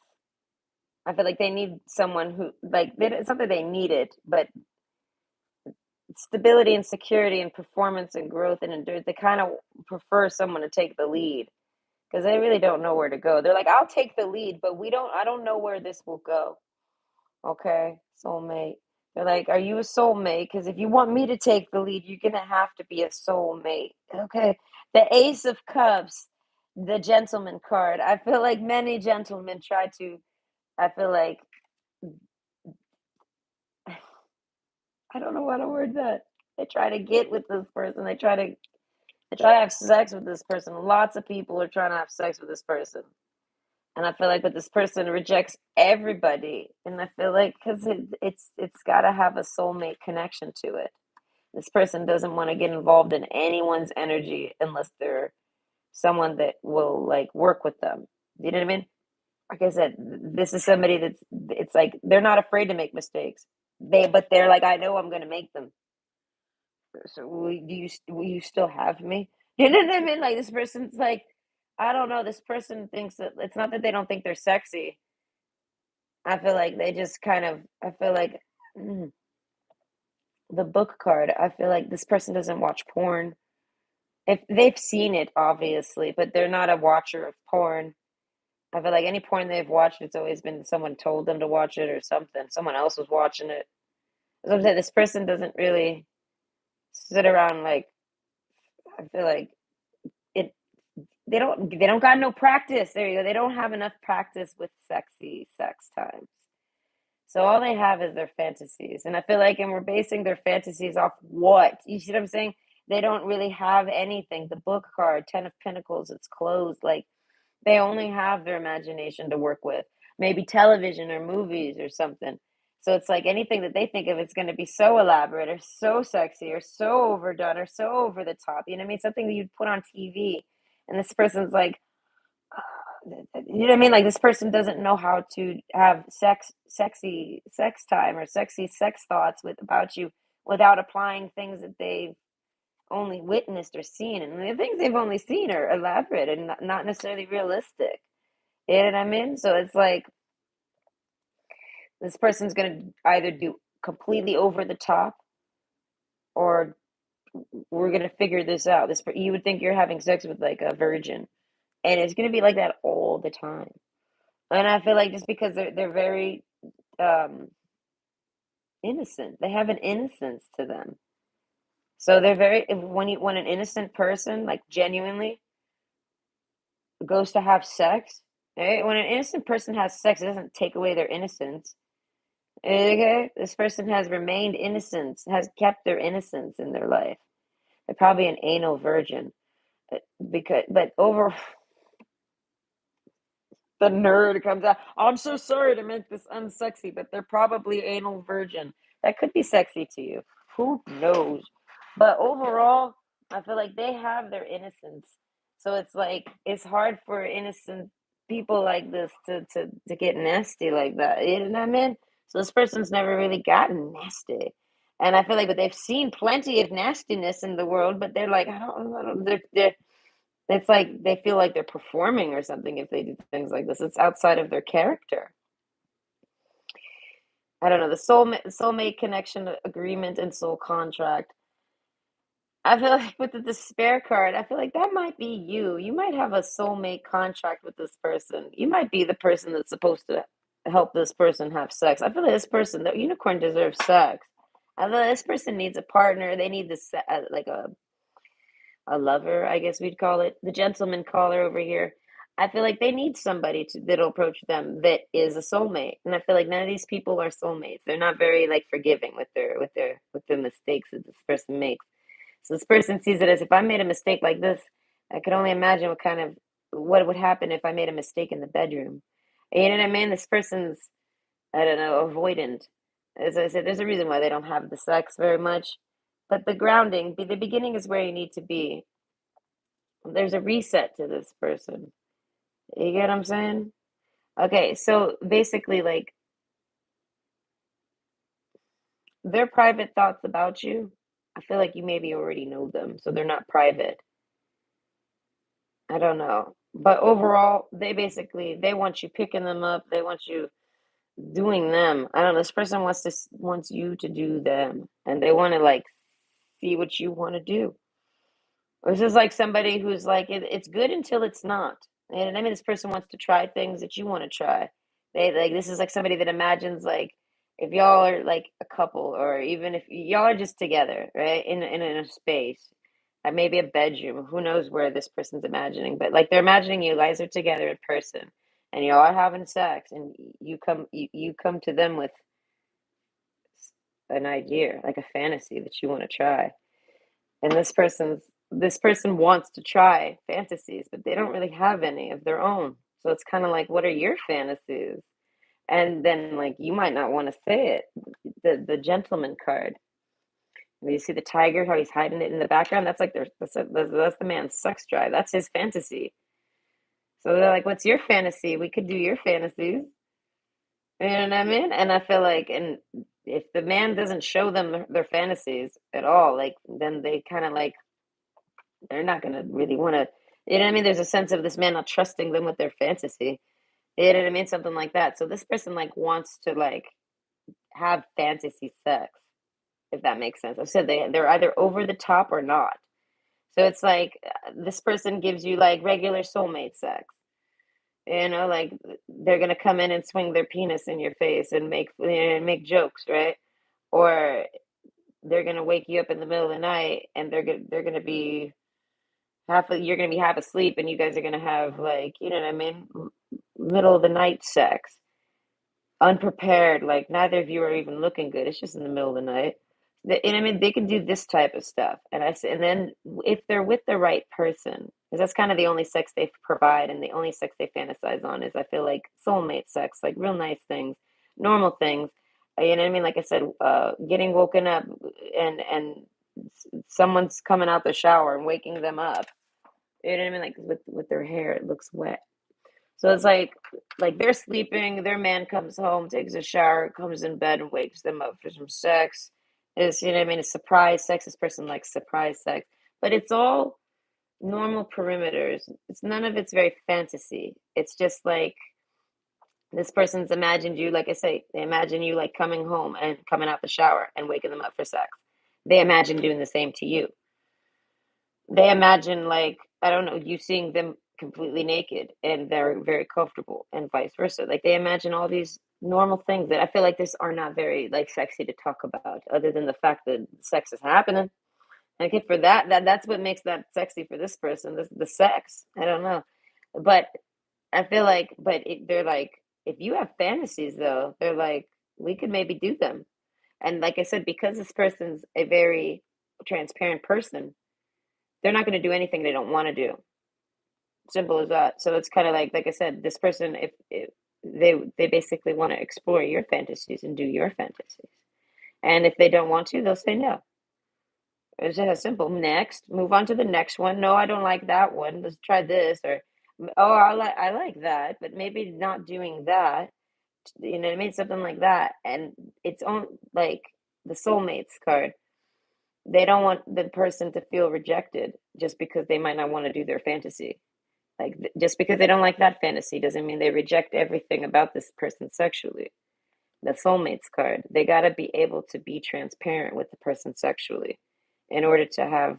I feel like they need someone who like it's not that they need it, but stability and security and performance and growth and endurance. They kind of prefer someone to take the lead because they really don't know where to go. They're like, I'll take the lead, but I don't know where this will go. Okay, soulmate. They're like, are you a soulmate? Because if you want me to take the lead, you're gonna have to be a soulmate. Okay. The Ace of Cups, the gentleman card. I feel like many gentlemen try to. I feel like I don't know how to word that. They try to get with this person. They try to They try to have sex with this person. Lots of people are trying to have sex with this person. And I feel like, but this person rejects everybody. And I feel like, because it's got to have a soulmate connection to it. This person doesn't want to get involved in anyone's energy unless they're someone that will like work with them. You know what I mean? Like I said, this is somebody that's, it's like they're not afraid to make mistakes. But they're like, I know I'm going to make them. So will you still have me? You know what I mean? Like this person's like, I don't know. This person thinks that it's not that they don't think they're sexy. I feel like they just kind of. I feel like mm, the book card. I feel like this person doesn't watch porn. If they've seen it, obviously, but they're not a watcher of porn. I feel like any porn they've watched, it's always been someone told them to watch it or something. Someone else was watching it. As I'm saying, this person doesn't really sit around like. I feel like it. They don't got no practice. There you go. They don't have enough practice with sexy sex times. So all they have is their fantasies. And I feel like and we're basing their fantasies off what? You see what I'm saying? They don't really have anything. The book card, 10 of Pentacles, it's closed. Like they only have their imagination to work with. Maybe television or movies or something. So it's like anything that they think of is going to be so elaborate or so sexy or so overdone or so over the top. You know what I mean? Something that you'd put on TV. And this person's like, you know what I mean? Like this person doesn't know how to have sexy sex time or sexy sex thoughts with about you without applying things that they've only witnessed or seen. And the things they've only seen are elaborate and not necessarily realistic. You know what I mean? So it's like this person's gonna either do completely over the top or we're gonna figure this out. You would think you're having sex with like a virgin, and it's gonna be like that all the time. And I feel like just because they're very um innocent. They have an innocence to them. So they're very when an innocent person like genuinely goes to have sex, right? When an innocent person has sex, it doesn't take away their innocence. Okay? This person has remained innocent, has kept their innocence in their life. They're probably an anal virgin. But over the nerd comes out. I'm so sorry to make this unsexy, but they're probably anal virgin. That could be sexy to you. Who knows? But overall, I feel like they have their innocence. So it's like it's hard for innocent people like this to get nasty like that. You know what I mean? So this person's never really gotten nasty. And I feel like but they've seen plenty of nastiness in the world, but they're like, I don't they're it's like they feel like they're performing or something if they do things like this. It's outside of their character. I don't know. The soulmate connection agreement and soul contract. I feel like with the despair card, I feel like that might be you. You might have a soulmate contract with this person. You might be the person that's supposed to help this person have sex. I feel like this person, the unicorn deserves sex. I feel like this person needs a partner. They need this like a lover, I guess we'd call it, the gentleman caller over here. I feel like they need somebody that'll approach them that is a soulmate, and I feel like none of these people are soulmates. They're not very like forgiving with the mistakes that this person makes. So this person sees it as if I made a mistake like this, I could only imagine what would happen if I made a mistake in the bedroom. You know what I mean? This person's I don't know avoidant. As I said, there's a reason why they don't have the sex very much. But the grounding, the beginning is where you need to be. There's a reset to this person. You get what I'm saying? Okay, so basically, like their private thoughts about you, I feel like you maybe already know them, so they're not private. I don't know. But overall, they want you picking them up. They want you doing them. I don't know. This person wants you to do them, and they want to like see what you want to do. This is like somebody who's like, it's good until it's not. And I mean, this person wants to try things that you want to try. They like, this is like somebody that imagines like, if y'all are like a couple, or even if y'all are just together, right, in a space, maybe a bedroom, who knows where this person's imagining, but like they're imagining you guys are together in person, and y'all are having sex, and you come to them with an idea, like a fantasy that you want to try, and this person's this person wants to try fantasies, but they don't really have any of their own. So it's kind of like, what are your fantasies? And then like you might not want to say it. The gentleman card. You see the tiger, how he's hiding it in the background? That's like that's the man's sex drive. That's his fantasy. So they're like, "What's your fantasy? We could do your fantasies." You know what I mean? And I feel like, and if the man doesn't show them their fantasies at all, like then they kind of like they're not gonna really want to. You know what I mean? There's a sense of this man not trusting them with their fantasy. You know what I mean? Something like that. So this person like wants to like have fantasy sex, if that makes sense. I said they're either over the top or not. So it's like this person gives you like regular soulmate sex. You know, like they're gonna come in and swing their penis in your face and make jokes, right? Or they're gonna wake you up in the middle of the night and they're gonna be you're gonna be half asleep and you guys are gonna have like you know what I mean, middle of the night sex, unprepared, like neither of you are even looking good. It's just in the middle of the night. And I mean, they can do this type of stuff. And I say, and then if they're with the right person, because that's kind of the only sex they provide and the only sex they fantasize on is I feel like soulmate sex, like real nice things, normal things. You know what I mean? Like I said, getting woken up and someone's coming out the shower and waking them up. You know what I mean? Like with their hair, it looks wet. So it's like they're sleeping, their man comes home, takes a shower, comes in bed and wakes them up for some sex. Is you know what I mean? It's surprise sex. This person likes surprise sex. But it's all normal perimeters. It's none of it's very fantasy. It's just like this person's imagined you, like I say, they imagine you like coming home and coming out the shower and waking them up for sex. They imagine doing the same to you. They imagine like I don't know, you seeing them completely naked and they're very comfortable and vice versa. Like they imagine all these normal things that I feel like this are not very like sexy to talk about, other than the fact that sex is happening. Okay, for that's what makes that sexy for this person, the sex. I don't know. But I feel like they're like if you have fantasies though, they're like we could maybe do them. And like I said, because this person's a very transparent person, they're not going to do anything they don't want to do. Simple as that. So it's kind of like I said, this person, if they basically want to explore your fantasies and do your fantasies, and if they don't want to, they'll say no. It's just simple. Next, move on to the next one. No, I don't like that one. Let's try this. Or oh, I like that, but maybe not doing that. You know what I mean? Something like that. And it's on like the soulmates card. They don't want the person to feel rejected just because they might not want to do their fantasy. Like just because they don't like that fantasy doesn't mean they reject everything about this person sexually. The soulmates card, they got to be able to be transparent with the person sexually in order to have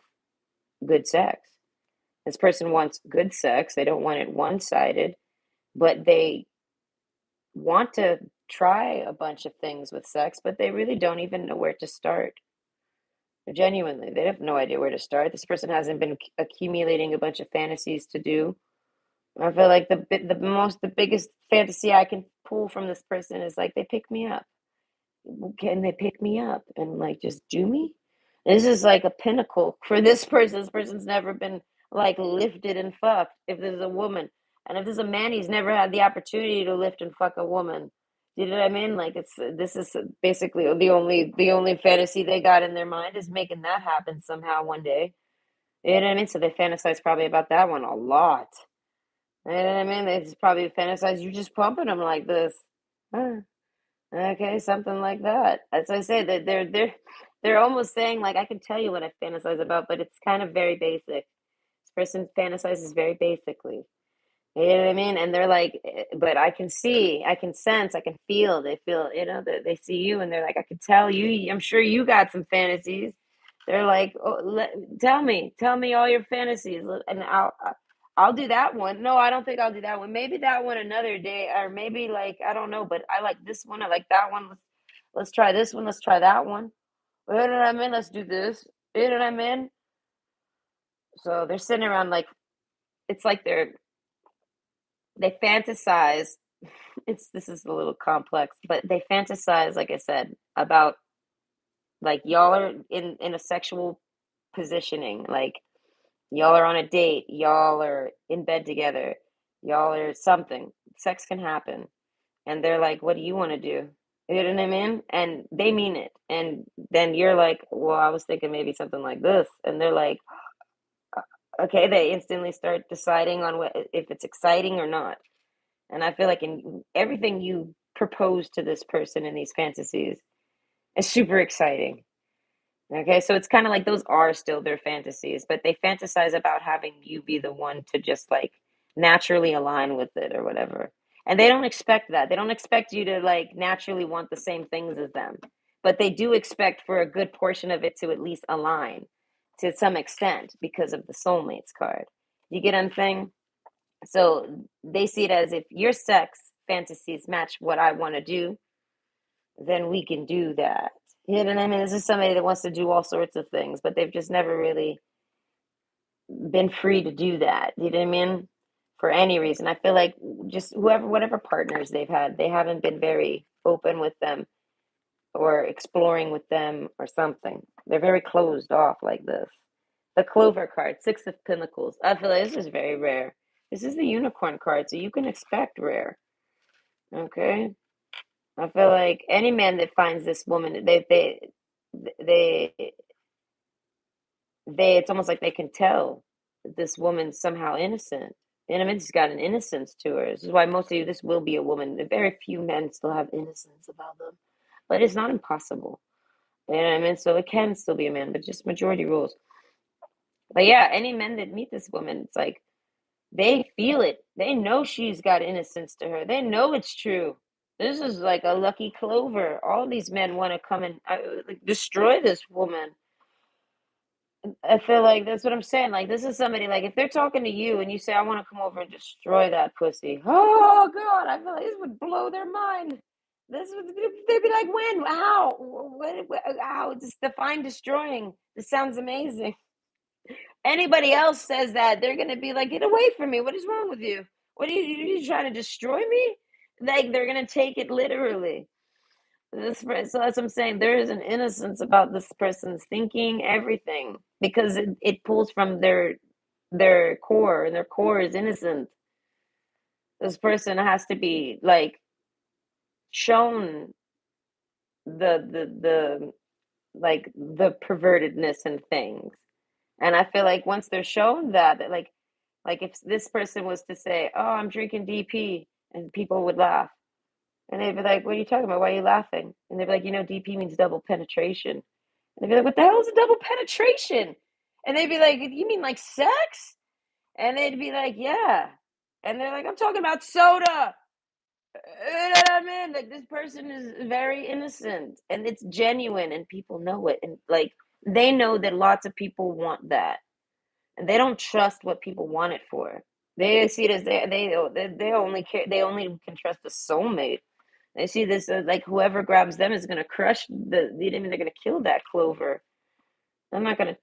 good sex. This person wants good sex. They don't want it one-sided, but they want to try a bunch of things with sex, but they really don't even know where to start. Genuinely, they have no idea where to start. This person hasn't been accumulating a bunch of fantasies to do. I feel like the biggest fantasy I can pull from this person is like they pick me up. Can they pick me up and like just do me? This is like a pinnacle for this person. This person's never been like lifted and fucked. If there's a woman, and if there's a man, he's never had the opportunity to lift and fuck a woman. Do you know what I mean? Like this is basically the only fantasy they got in their mind is making that happen somehow one day. You know what I mean? So they fantasize probably about that one a lot. You know what I mean? They just probably fantasize you just pumping them like this. Huh. Okay, something like that. As I say, that they're almost saying like I can tell you what I fantasize about, but it's kind of very basic. This person fantasizes very basically. You know what I mean? And they're like, but I can see, I can sense, I can feel. They feel, they see you, and they're like, I can tell you. I'm sure you got some fantasies. They're like, oh, tell me all your fantasies, and I'll do that one. No, I don't think I'll do that one. Maybe that one another day, or maybe like I don't know, but I like this one. I like that one. Let's try this one. Let's try that one. You know what I mean? Let's do this. You know what I mean? So they're sitting around like it's like they fantasize. This is a little complex, but they fantasize, like I said, about like y'all are in a sexual positioning, like Y'all are on a date, y'all are in bed together, y'all are something. Sex can happen. And they're like, what do you want to do? You know what I mean? And they mean it. And then you're like, well, I was thinking maybe something like this. And they're like, okay, they instantly start deciding on what if it's exciting or not. And I feel like in everything you propose to this person in these fantasies is super exciting. Okay, so it's kind of like those are still their fantasies, but they fantasize about having you be the one to just like naturally align with it or whatever. And they don't expect that. They don't expect you to like naturally want the same things as them, but they do expect for a good portion of it to at least align to some extent because of the soulmates card. You get what I'm saying? So they see it as if your sex fantasies match what I want to do, then we can do that. You know what I mean? This is somebody that wants to do all sorts of things, but they've just never really been free to do that. You know what I mean? For any reason. I feel like just whoever, whatever partners they've had, they haven't been very open with them or exploring with them or something. They're very closed off like this. The Clover card, Six of Pentacles. I feel like this is very rare. This is the Unicorn card, so you can expect rare. Okay? I feel like any man that finds this woman, they, it's almost like they can tell that this woman's somehow innocent. And I mean, she's got an innocence to her. This is why most of you, this will be a woman. Very few men still have innocence about them, but it's not impossible. You know what I mean? So it can still be a man, but just majority rules. But yeah, any men that meet this woman, it's like they feel it. They know she's got innocence to her. They know it's true. This is like a lucky clover. All these men want to come and like, destroy this woman. I feel like that's what I'm saying. Like this is somebody like if they're talking to you and you say, "I want to come over and destroy that pussy." Oh God, I feel like this would blow their mind. This would they'd be like, "When? How? What? How? Just define destroying. This sounds amazing." Anybody else says that, they're gonna be like, "Get away from me! What is wrong with you? What are you trying to destroy me?" Like they're gonna take it literally. So that's what I'm saying. There is an innocence about this person's thinking, everything, because it pulls from their core, and their core is innocent. This person has to be like shown the like the pervertedness in things. And I feel like once they're shown that like if this person was to say, "Oh, I'm drinking DP," and people would laugh. And they'd be like, "What are you talking about? Why are you laughing?" And they'd be like, DP means double penetration. And they'd be like, "What the hell is a double penetration?" And they'd be like, "You mean like sex?" And they'd be like, "Yeah." And they're like, "I'm talking about soda." You know what I mean? Like this person is very innocent and it's genuine and people know it. And like they know that lots of people want that. And they don't trust what people want it for. They see it as they only care, they only can trust the soulmate. They see this as like whoever grabs them is gonna crush they're gonna kill that clover. I'm not gonna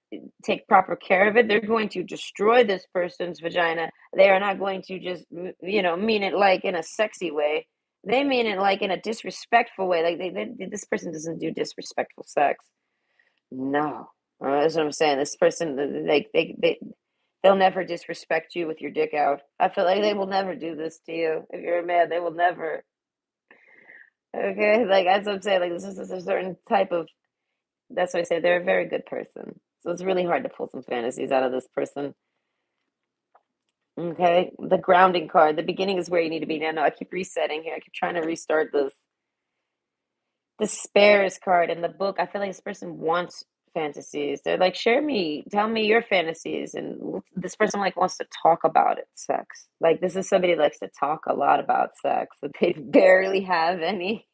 take proper care of it. They're going to destroy this person's vagina. They are not going to just mean it like in a sexy way. They mean it like in a disrespectful way. Like this person doesn't do disrespectful sex. No, that's what I'm saying. This person, like they'll never disrespect you with your dick out. I feel like they will never do this to you. If you're a man, they will never. Okay, like that's what I'm saying. Like this is a certain type of. That's why I say they're a very good person. So it's really hard to pull some fantasies out of this person. Okay, the grounding card. The beginning is where you need to be. Now, no, I keep resetting here. I keep trying to restart this. The spares card in the book. I feel like this person wants fantasies. They're like, tell me your fantasies. And this person like wants to talk about it, sex. Like this is somebody who likes to talk a lot about sex, but they barely have any.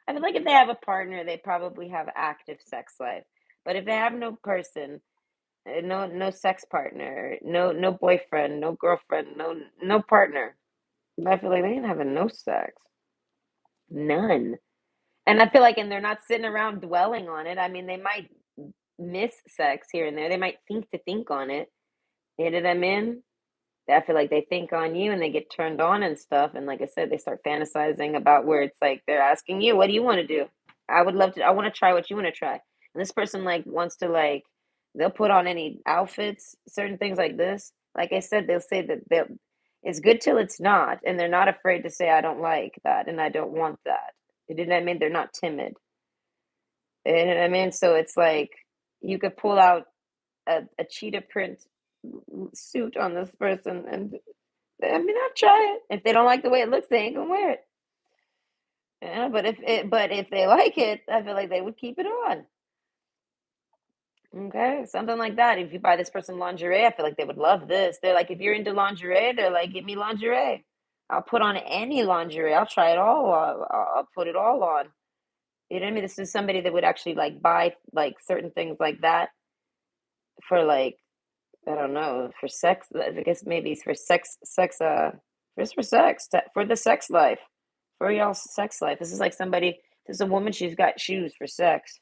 I feel like if they have a partner, they probably have active sex life. But if they have no person, no sex partner, no boyfriend, no girlfriend, no partner, I feel like they ain't having no sex. None. And I feel like, and they're not sitting around dwelling on it. I mean, they might miss sex here and there. They might think on it. You know what I mean? I feel like they think on you and they get turned on and stuff. And like I said, they start fantasizing about where it's like they're asking you, "What do you want to do? I would love to. I want to try what you want to try." And this person like wants to like They'll put on any outfits, certain things like this. Like I said, they'll say that it's good till it's not, and they're not afraid to say, I don't like that and I don't want that. You know what I mean? They're not timid. You know what I mean? So it's like you could pull out a cheetah print suit on this person, and I mean, I'll try it. If they don't like the way it looks, they ain't gonna wear it. Yeah, but if they like it, I feel like they would keep it on. Okay, something like that. If you buy this person lingerie, I feel like they would love this. They're like, if you're into lingerie, they're like, give me lingerie. I'll put on any lingerie. I'll try it all. I'll put it all on. You know what I mean? This is somebody that would actually like buy like certain things like that for like, I don't know, for sex. I guess maybe it's for just for sex, for the sex life, for y'all's sex life. This is like somebody, this is a woman, she's got shoes for sex.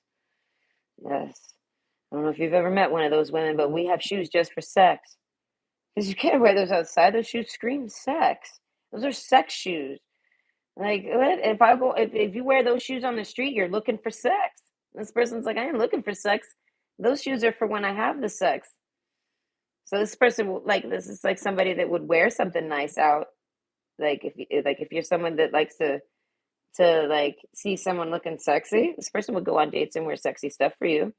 Yes. I don't know if you've ever met one of those women, but we have shoes just for sex. Because you can't wear those outside. Those shoes scream sex. Those are sex shoes. Like, what? If I go, if you wear those shoes on the street, you're looking for sex. This person's like, I ain't looking for sex. Those shoes are for when I have the sex. So this person, like, this is like somebody that would wear something nice out. Like if you're someone that likes to like see someone looking sexy, this person would go on dates and wear sexy stuff for you.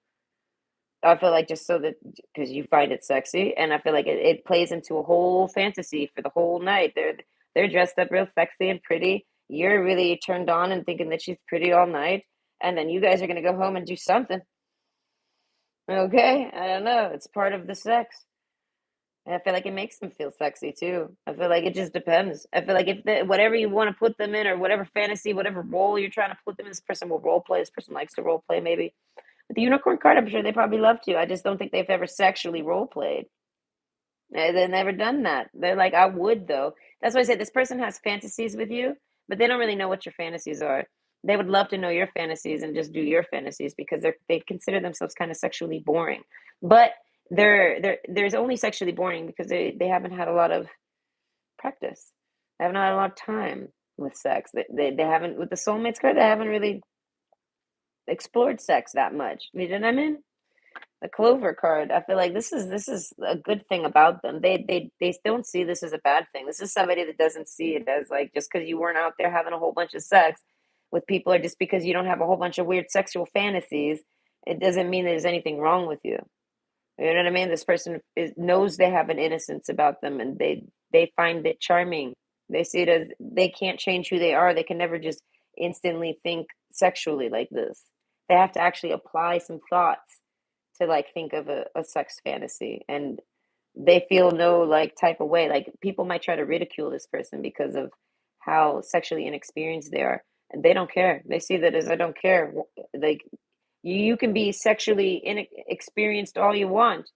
I feel like just so that because you find it sexy, and I feel like it plays into a whole fantasy for the whole night. They're dressed up real sexy and pretty. You're really turned on and thinking that she's pretty all night, and then you guys are gonna go home and do something. Okay, I don't know. It's part of the sex. And I feel like it makes them feel sexy too. I feel like it just depends. I feel like if whatever you want to put them in, or whatever fantasy, whatever role you're trying to put them in, this person will role play. This person likes to role play, maybe. With the unicorn card, I'm sure they probably love to. I just don't think they've ever sexually role played. They've never done that. They're like, I would though. That's why I said this person has fantasies with you, but they don't really know what your fantasies are. They would love to know your fantasies and just do your fantasies because they consider themselves kind of sexually boring. But there's only sexually boring because they haven't had a lot of practice. They haven't had a lot of time with sex. They haven't with the soulmates card. They haven't really explored sex that much. You know what I mean? The Clover card, I feel like this is a good thing about them. They don't see this as a bad thing. This is somebody that doesn't see it as like just because you weren't out there having a whole bunch of sex with people, or just because you don't have a whole bunch of weird sexual fantasies, it doesn't mean there's anything wrong with you. You know what I mean? This person knows they have an innocence about them, and they find it charming. They see it as they can't change who they are. They can never just instantly think sexually like this. They have to actually apply some thoughts to like think of a sex fantasy, and they feel no like type of way. Like people might try to ridicule this person because of how sexually inexperienced they are, and they don't care. They see that as I don't care. Like you can be sexually inexperienced all you want,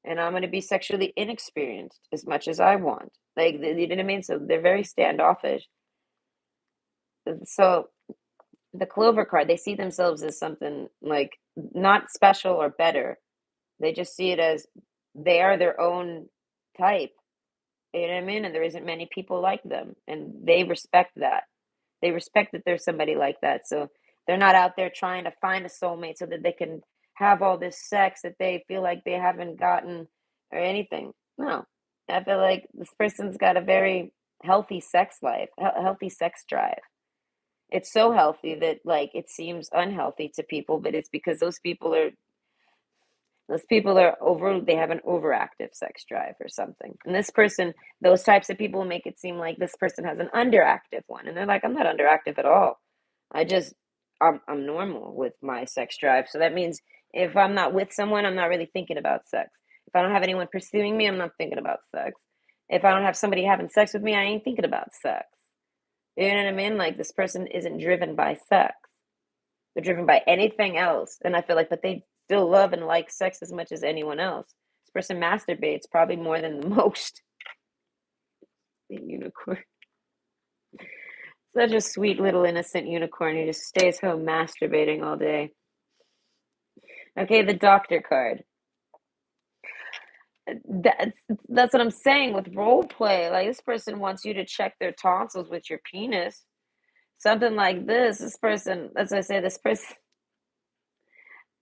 and I'm going to be sexually inexperienced as much as I want. Like you know what I mean? So they're very standoffish. So the Clover card, they see themselves as something like not special or better. They just see it as they are their own type. You know what I mean? And there isn't many people like them. And they respect that. They respect that there's somebody like that. So they're not out there trying to find a soulmate so that they can have all this sex that they feel like they haven't gotten or anything. No. I feel like this person's got a very healthy sex life, healthy sex drive. It's so healthy that like it seems unhealthy to people, but it's because those people are over, they have an overactive sex drive or something. And this person, those types of people make it seem like this person has an underactive one. And they're like, I'm not underactive at all. I just, I'm normal with my sex drive. So that means if I'm not with someone, I'm not really thinking about sex. If I don't have anyone pursuing me, I'm not thinking about sex. If I don't have somebody having sex with me, I ain't thinking about sex. You know what I mean? Like this person isn't driven by sex. They're driven by anything else. And I feel like, but they still love and like sex as much as anyone else. This person masturbates probably more than the most. The unicorn. Such a sweet little innocent unicorn. He just stays home masturbating all day. Okay, the doctor card. That's what I'm saying with role play. Like this person wants you to check their tonsils with your penis. Something like this. This person, as I say,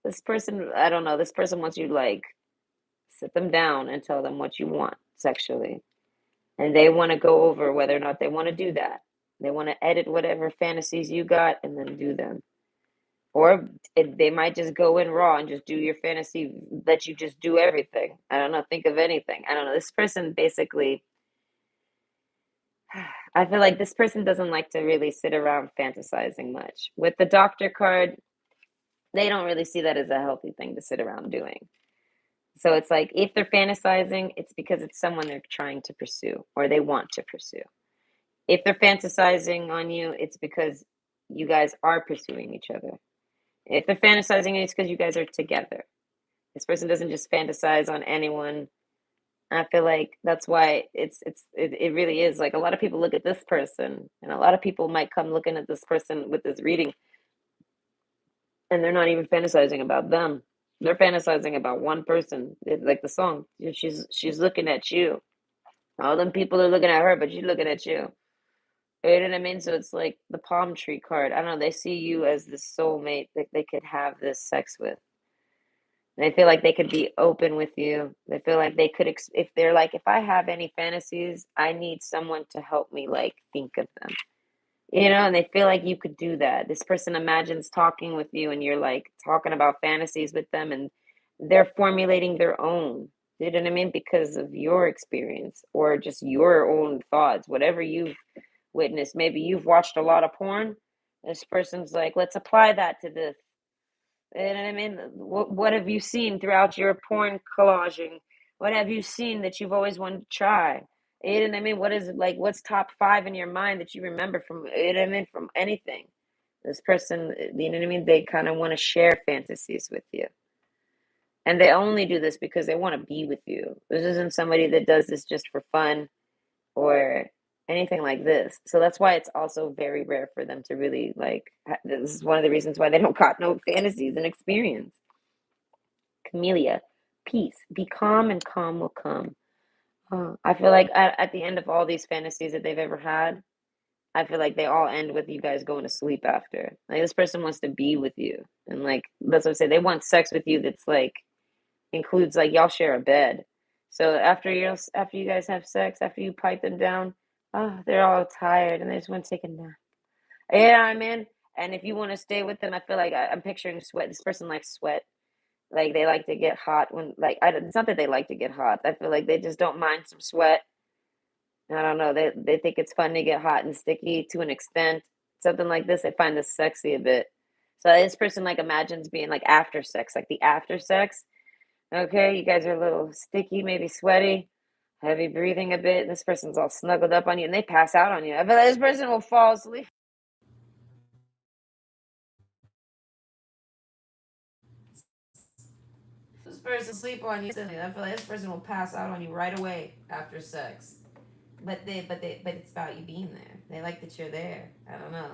this person, I don't know, this person wants you to like sit them down and tell them what you want sexually. And they want to go over whether or not they want to do that. They want to edit whatever fantasies you got and then do them. Or they might just go in raw and just do your fantasy, let you just do everything. I don't know, think of anything. I don't know. This person basically, I feel like this person doesn't like to really sit around fantasizing much. With the doctor card, they don't really see that as a healthy thing to sit around doing. So it's like if they're fantasizing, it's because it's someone they're trying to pursue or they want to pursue. If they're fantasizing on you, it's because you guys are pursuing each other. If they're fantasizing, it's because you guys are together. This person doesn't just fantasize on anyone. I feel like that's why it really is like a lot of people look at this person, and a lot of people might come looking at this person with this reading, and they're not even fantasizing about them. They're fantasizing about one person. It's like the song, she's looking at you. All them people are looking at her, but she's looking at you. You know what I mean? So it's like the palm tree card. I don't know. They see you as the soulmate that they could have this sex with. They feel like they could be open with you. They feel like they could, if they're like, if I have any fantasies, I need someone to help me, like, think of them. You know, and they feel like you could do that. This person imagines talking with you and you're like talking about fantasies with them and they're formulating their own. You know what I mean? Because of your experience or just your own thoughts, whatever you've witnessed. Maybe you've watched a lot of porn. This person's like, let's apply that to this. You know what I mean? What have you seen throughout your porn collaging? What have you seen that you've always wanted to try? You know what I mean? What is it like? What's top five in your mind that you remember from, you know what I mean? From anything. This person, you know what I mean? They kind of want to share fantasies with you. And they only do this because they want to be with you. This isn't somebody that does this just for fun or anything like this. So that's why it's also very rare for them to really like. This is one of the reasons why they don't got no fantasies and experience. Camellia, peace. Be calm and calm will come. I feel like at the end of all these fantasies that they've ever had, I feel like they all end with you guys going to sleep after. Like this person wants to be with you, and like that's what I say. They want sex with you that's like includes like y'all share a bed. So after you guys have sex, after you pipe them down, oh, they're all tired and they just want to take a nap. You know what I mean? And if you want to stay with them, I feel like I'm picturing sweat. This person likes sweat. Like they like to get hot when like it's not that they like to get hot. I feel like they just don't mind some sweat. I don't know. They think it's fun to get hot and sticky to an extent. Something like this, I find this sexy a bit. So this person like imagines being like after sex, like the after sex. Okay, you guys are a little sticky, maybe sweaty, heavy breathing a bit. And this person's all snuggled up on you, and they pass out on you. I feel like this person will fall asleep. This person sleep on you. I feel like this person will pass out on you right away after sex. But it's about you being there. They like that you're there. I don't know.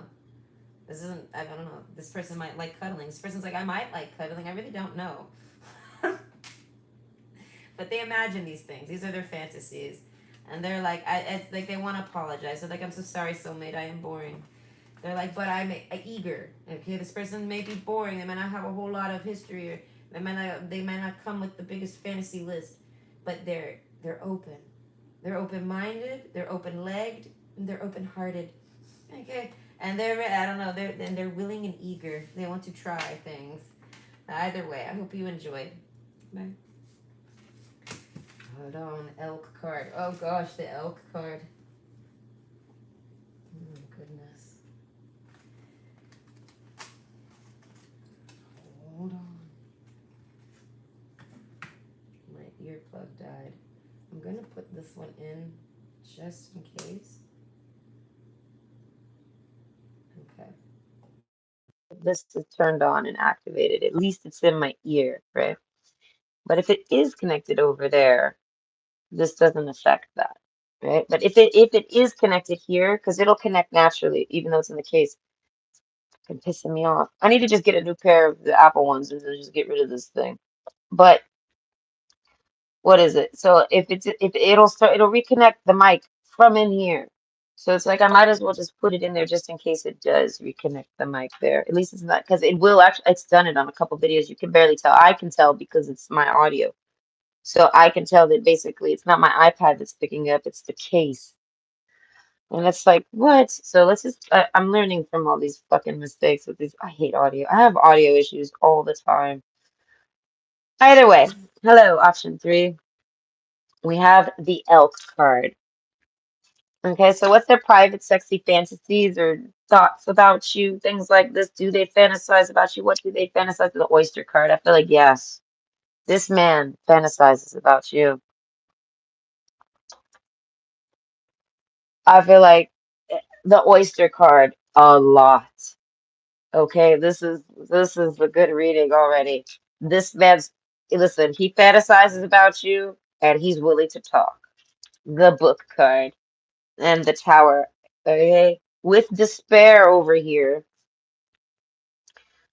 This isn't. I don't know. This person might like cuddling. This person's like, I might like cuddling. I really don't know. But they imagine these things. These are their fantasies, and they're like, it's like they want to apologize. They're like, I'm so sorry, soulmate. I am boring. They're like, but I'm eager. Okay, this person may be boring. They might not have a whole lot of history, or they might not come with the biggest fantasy list, but they're open. They're open minded. They're open legged. And they're open hearted. Okay, and I don't know. They're willing and eager. They want to try things. Either way, I hope you enjoyed. Bye. Hold on, elk card. Oh gosh, the elk card. Oh my goodness. Hold on. My earplug died. I'm gonna put this one in just in case. Okay. This is turned on and activated. At least it's in my ear, right? But if it is connected over there, this doesn't affect that, right? But if it is connected here, because it'll connect naturally, even though it's in the case, it's pissing me off. I need to just get a new pair of the Apple ones and then just get rid of this thing. But what is it? So if it'll reconnect the mic from in here. So it's like I might as well just put it in there just in case it does reconnect the mic there. At least it's not because it will actually. It's done it on a couple videos. You can barely tell. I can tell because it's my audio. So I can tell that basically it's not my iPad that's picking up, it's the case. And it's like, what? So let's just, I'm learning from all these fucking mistakes with these. I hate audio. I have audio issues all the time. Either way, hello, option three. We have the elk card. Okay, so what's their private sexy fantasies or thoughts about you? Things like this. Do they fantasize about you? What do they fantasize? The oyster card. I feel like, yes, this man fantasizes about you. I feel like the oyster card a lot. Okay, this is a good reading already. This man's listen, he fantasizes about you and he's willing to talk. The book card and the tower. Okay, with despair over here.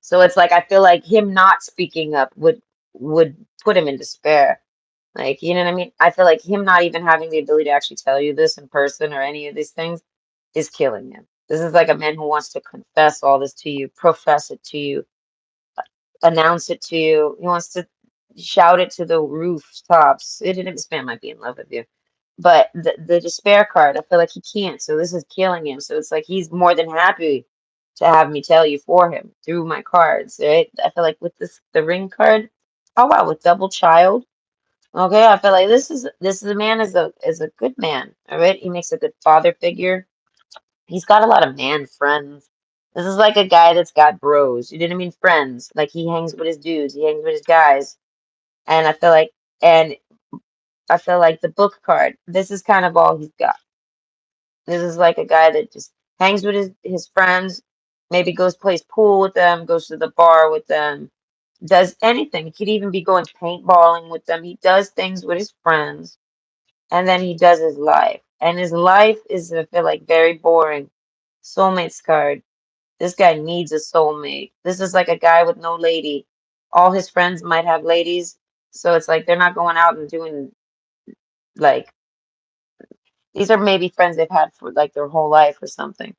So it's like I feel like him not speaking up would put him in despair. Like, you know what I mean? I feel like him not even having the ability to actually tell you this in person or any of these things is killing him. This is like a man who wants to confess all this to you, profess it to you, announce it to you. He wants to shout it to the rooftops. This man might be in love with you. But the despair card, I feel like he can't. So this is killing him. So it's like he's more than happy to have me tell you for him through my cards, right? I feel like with this the ring card, oh wow, with double child. Okay, I feel like this is a man is a good man. All right. He makes a good father figure. He's got a lot of man friends. This is like a guy that's got bros. You know what I mean? Friends. Like he hangs with his dudes, he hangs with his guys. And and I feel like the book card, this is kind of all he's got. This is like a guy that just hangs with his friends, maybe goes plays pool with them, goes to the bar with them, does anything. He could even be going paintballing with them. He does things with his friends, and then he does his life. And his life is, I feel like, very boring. Soulmates card. This guy needs a soulmate. This is like a guy with no lady. All his friends might have ladies, so it's like they're not going out and doing like these are maybe friends they've had for like their whole life or something.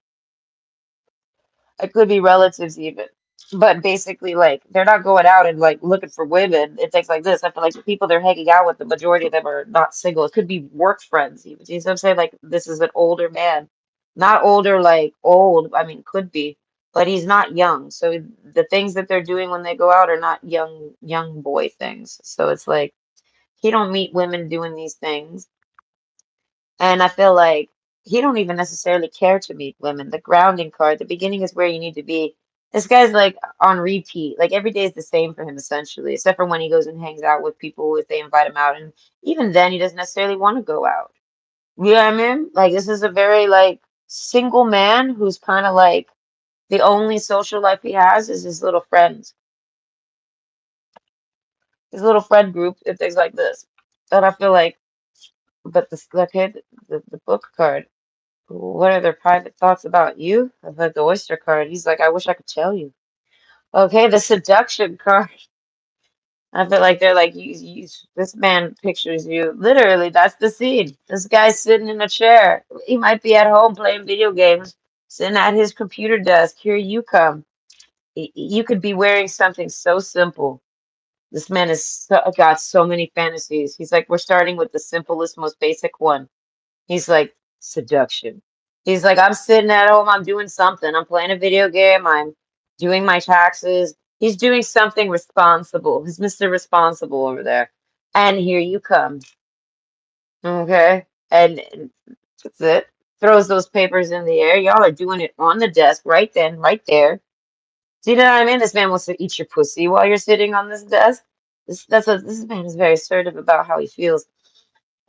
It could be relatives even. But basically, like they're not going out and like looking for women and things like this. I feel like the people they're hanging out with, the majority of them are not single. It could be work friends even. You know what I'm saying? Like this is an older man. Not older like old, I mean could be, but he's not young. So the things that they're doing when they go out are not young boy things. So it's like he don't meet women doing these things. And I feel like he don't even necessarily care to meet women. The grounding card, the beginning is where you need to be. This guy's like on repeat. Like every day is the same for him essentially, except for when he goes and hangs out with people if they invite him out. And even then he doesn't necessarily want to go out. You know what I mean? Like this is a very like single man who's kind of like the only social life he has is his little friend group and things like this. And I feel like, but this okay, the book card. What are their private thoughts about you? I like the oyster card. He's like, I wish I could tell you. Okay, the seduction card. I feel like they're like, this man pictures you. Literally, that's the scene. This guy's sitting in a chair. He might be at home playing video games, sitting at his computer desk. Here you come. You could be wearing something so simple. This man has got so many fantasies. He's like, we're starting with the simplest, most basic one. He's like, seduction. He's like, I'm sitting at home, I'm doing something. I'm playing a video game, I'm doing my taxes. He's doing something responsible. He's Mr. Responsible over there. And here you come. Okay. And that's it. Throws those papers in the air. Y'all are doing it on the desk right then, right there. Do you know what I mean? This man wants to eat your pussy while you're sitting on this desk. This man is very assertive about how he feels.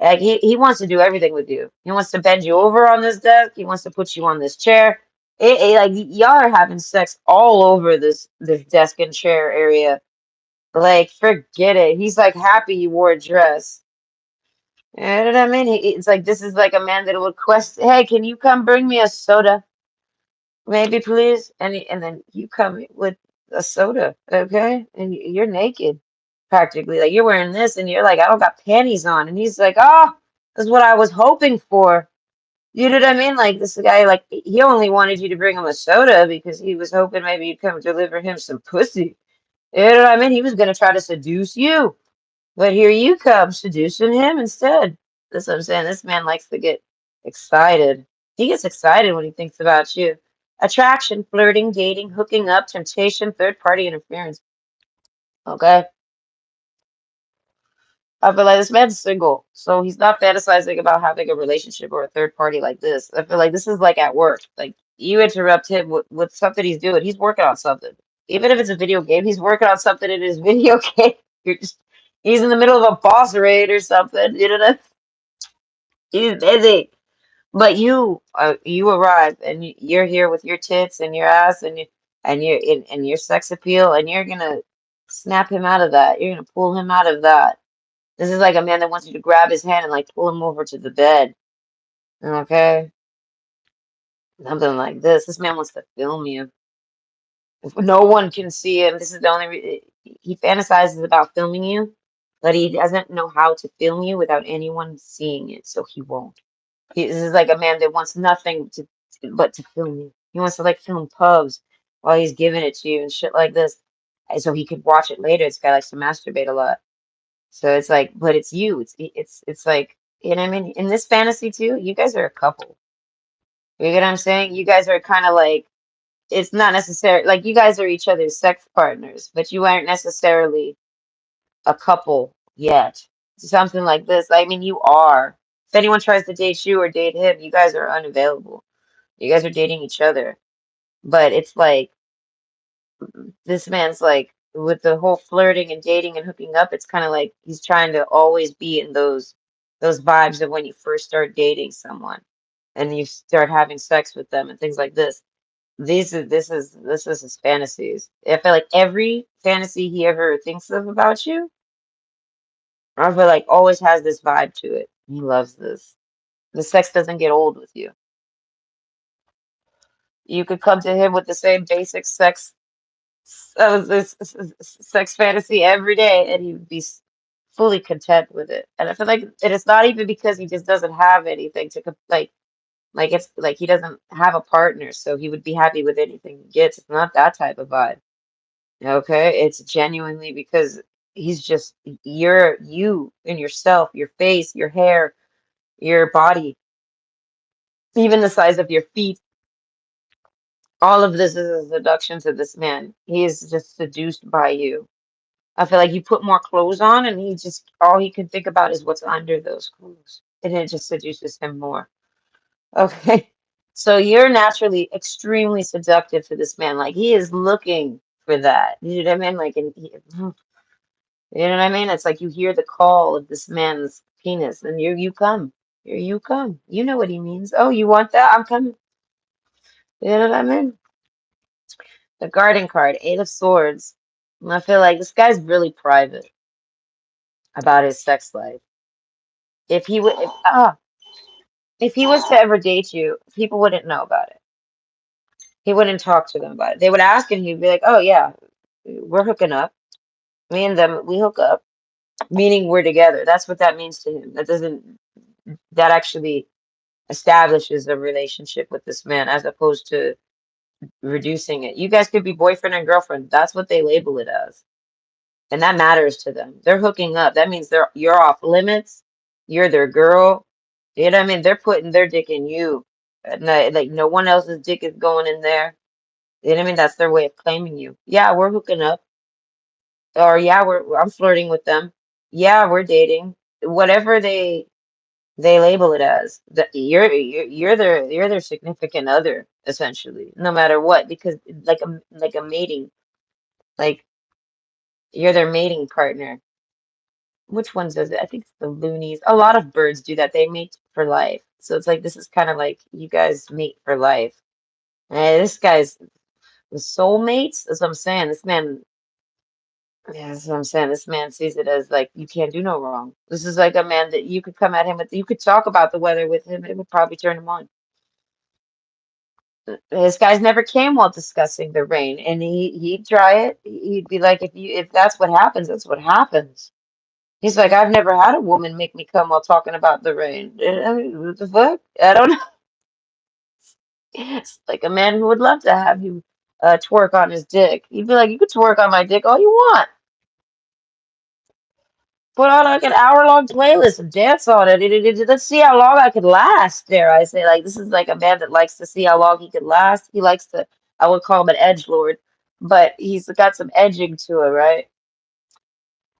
Like he wants to do everything with you. He wants to bend you over on this desk. He wants to put you on this chair. Like y'all are having sex all over this desk and chair area. Like forget it. He's like happy you wore a dress. You know what I mean? It's like this is like a man that would quest. Hey, can you come bring me a soda, maybe please? And then you come with a soda, okay? And you're naked, practically. Like you're wearing this, and you're like, I don't got panties on, and he's like, oh. That's what I was hoping for. You know what I mean? Like this guy, like he only wanted you to bring him a soda because he was hoping maybe you'd come deliver him some pussy. You know what I mean? He was gonna try to seduce you, but here you come seducing him instead. That's what I'm saying. This man likes to get excited. He gets excited when he thinks about you. Attraction, flirting, dating, hooking up, temptation, third party interference. Okay. I feel like this man's single, so he's not fantasizing about having a relationship or a third party like this. I feel like this is like at work. Like you interrupt him with something he's doing. He's working on something. Even if it's a video game, he's working on something in his video game. You're just he's in the middle of a boss raid or something. You know what? He's busy. But you arrive and you're here with your tits and your ass and your sex appeal and you're gonna snap him out of that. You're gonna pull him out of that. This is like a man that wants you to grab his hand and like pull him over to the bed. Okay? Something like this. This man wants to film you. If no one can see him, this is the only he fantasizes about filming you, but he doesn't know how to film you without anyone seeing it, so he won't. This is like a man that wants nothing but to film you. He wants to like film pubs while he's giving it to you and shit like this, and so he could watch it later. This guy likes to masturbate a lot. So it's like, but it's you. It's like, you know what I mean? In this fantasy too, you guys are a couple. You get what I'm saying? You guys are kind of like, it's not necessary. Like you guys are each other's sex partners, but you aren't necessarily a couple yet. Something like this. I mean, you are. If anyone tries to date you or date him, you guys are unavailable. You guys are dating each other. But it's like this man's like with the whole flirting and dating and hooking up, it's kind of like he's trying to always be in those vibes of when you first start dating someone and you start having sex with them and things like this. This is his fantasies. I feel like every fantasy he ever thinks of about you, I feel like always has this vibe to it. He loves this. The sex doesn't get old with you. You could come to him with the same basic sex fantasy every day, and he would be fully content with it. And I feel like it is not even because he just doesn't have anything to like it's like he doesn't have a partner, so he would be happy with anything he gets. It's not that type of vibe. Okay, it's genuinely because he's just you're you in yourself, your face, your hair, your body, even the size of your feet. All of this is a seduction to this man. He is just seduced by you. I feel like you put more clothes on, and he just all he can think about is what's under those clothes, and it just seduces him more. Okay, so you're naturally extremely seductive to this man. Like he is looking for that. You know what I mean? Like, you know what I mean? It's like you hear the call of this man's penis, and you come. Here you come. You know what he means. Oh, you want that? I'm coming. You know what I mean? The garden card, Eight of Swords. And I feel like this guy's really private about his sex life. If he would, if he was to ever date you, people wouldn't know about it. He wouldn't talk to them about it. They would ask, and he'd be like, "Oh yeah, we're hooking up. Me and them, we hook up." Meaning we're together. That's what that means to him. That doesn't. That actually establishes a relationship with this man, as opposed to reducing it. You guys could be boyfriend and girlfriend. That's what they label it as. And that matters to them. They're hooking up. That means you're off limits. You're their girl. You know what I mean? They're putting their dick in you. And like no one else's dick is going in there. You know what I mean? That's their way of claiming you. Yeah, we're hooking up. Or yeah, I'm flirting with them. Yeah, we're dating. Whatever they label it as. You're their significant other, essentially, no matter what, because like a mating, like you're their mating partner. Which ones does it? I think it's the loonies. A lot of birds do that. They mate for life. So it's like this is kind of like you guys mate for life. This guy's the soulmates. That's what I'm saying. This man, yeah, that's what I'm saying. This man sees it as like you can't do no wrong. This is like a man that you could come at him with. You could talk about the weather with him. It would probably turn him on. This guy's never came while discussing the rain, and he'd try it. He'd be like, if that's what happens, that's what happens. He's like, I've never had a woman make me come while talking about the rain. I mean, what the fuck? I don't know. It's like a man who would love to have you twerk on his dick. He'd be like, you could twerk on my dick all you want. Put on like an hour-long playlist and dance on it. Let's see how long I could last, dare I say. Like, this is like a man that likes to see how long he could last. He likes to, I would call him an edgelord, but he's got some edging to it, right?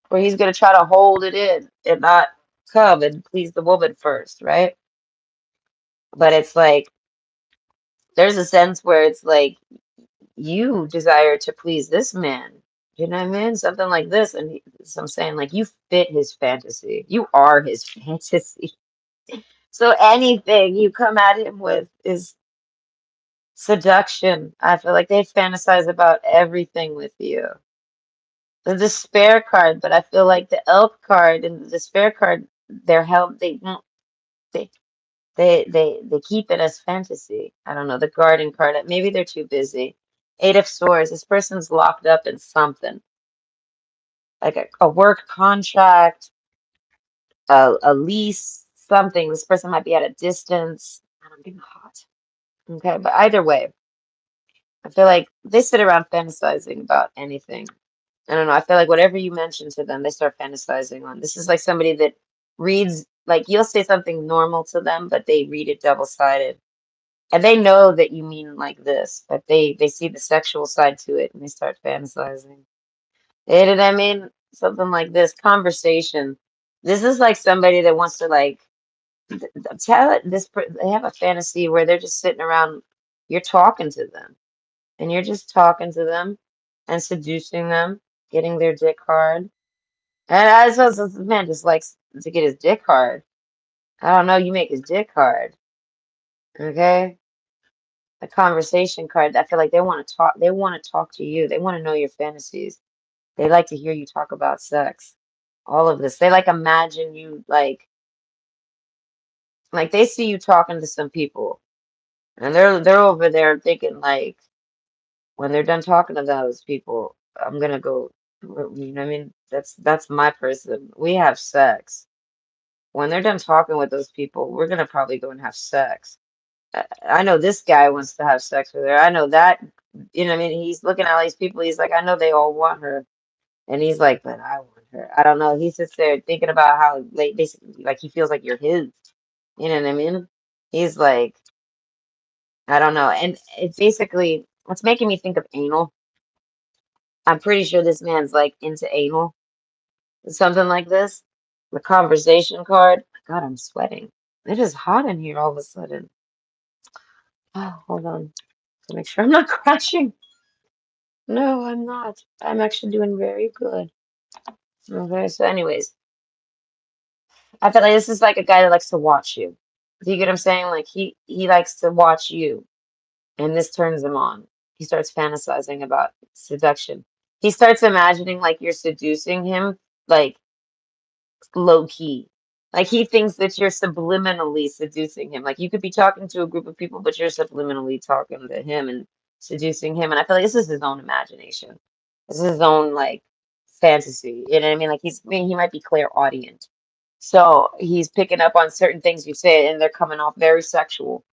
Where he's going to try to hold it in and not come and please the woman first, right? But it's like, there's a sense where it's like, you desire to please this man. You know what I mean? Something like this. And so I'm saying, like, you fit his fantasy. You are his fantasy. So anything you come at him with is seduction. I feel like they fantasize about everything with you. The despair card, but I feel like the elk card and the despair card, they're held. They they keep it as fantasy. I don't know. The garden card, maybe they're too busy. Eight of Swords. This person's locked up in something, like a work contract, a lease, something. This person might be at a distance. I'm getting hot. Okay, but either way, I feel like they sit around fantasizing about anything. I don't know. I feel like whatever you mention to them, they start fantasizing on. This is like somebody that reads, like you'll say something normal to them, but they read it double-sided. And they know that you mean like this, but they see the sexual side to it and they start fantasizing. You know what I mean? Something like this conversation. This is like somebody that wants to like tell it they have a fantasy where they're just sitting around, you're talking to them and you're just talking to them and seducing them, getting their dick hard. And I suppose this man just likes to get his dick hard. I don't know, you make his dick hard. Okay? The conversation card, I feel like they want to talk to you. They want to know your fantasies. They like to hear you talk about sex. All of this. They like imagine you like they see you talking to some people and they're over there thinking like when they're done talking to those people, I'm gonna go, you know what I mean? That's my person. We have sex. When they're done talking with those people, we're gonna probably go and have sex. I know this guy wants to have sex with her. I know that, you know what I mean? He's looking at all these people. He's like, I know they all want her. And he's like, but I want her. I don't know. He sits there thinking about how, like, basically, like, he feels like you're his. You know what I mean? He's like, I don't know. And it's basically, it's making me think of anal. I'm pretty sure this man's like into anal. Something like this. The conversation card. God, I'm sweating. It is hot in here all of a sudden. Oh, hold on. To make sure I'm not crashing. No, I'm not. I'm actually doing very good. Okay, so anyways, I feel like this is like a guy that likes to watch you. Do you get what I'm saying? Like he likes to watch you, and this turns him on. He starts fantasizing about seduction. He starts imagining like you're seducing him, like low key. Like he thinks that you're subliminally seducing him. Like you could be talking to a group of people, but you're subliminally talking to him and seducing him. And I feel like this is his own imagination. This is his own like fantasy. You know what I mean? Like I mean, he might be clairaudient. So he's picking up on certain things you say, and they're coming off very sexual,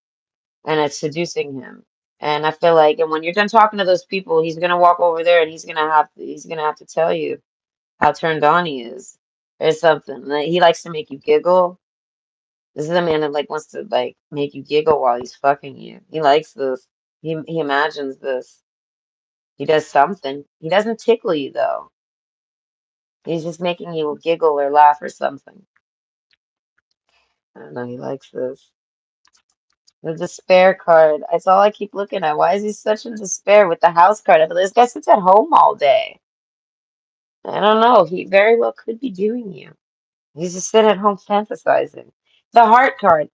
and it's seducing him. And I feel like, and when you're done talking to those people, he's gonna walk over there, and he's gonna have to tell you how turned on he is, or something. Like, he likes to make you giggle. This is a man that like wants to like make you giggle while he's fucking you. He likes this. He imagines this. He does something. He doesn't tickle you though. He's just making you giggle or laugh or something. I don't know. He likes this. The despair card. That's all I keep looking at. Why is he such in despair with the house card? I feel this guy sits at home all day. I don't know. He very well could be doing you. He's just sitting at home fantasizing. The heart card.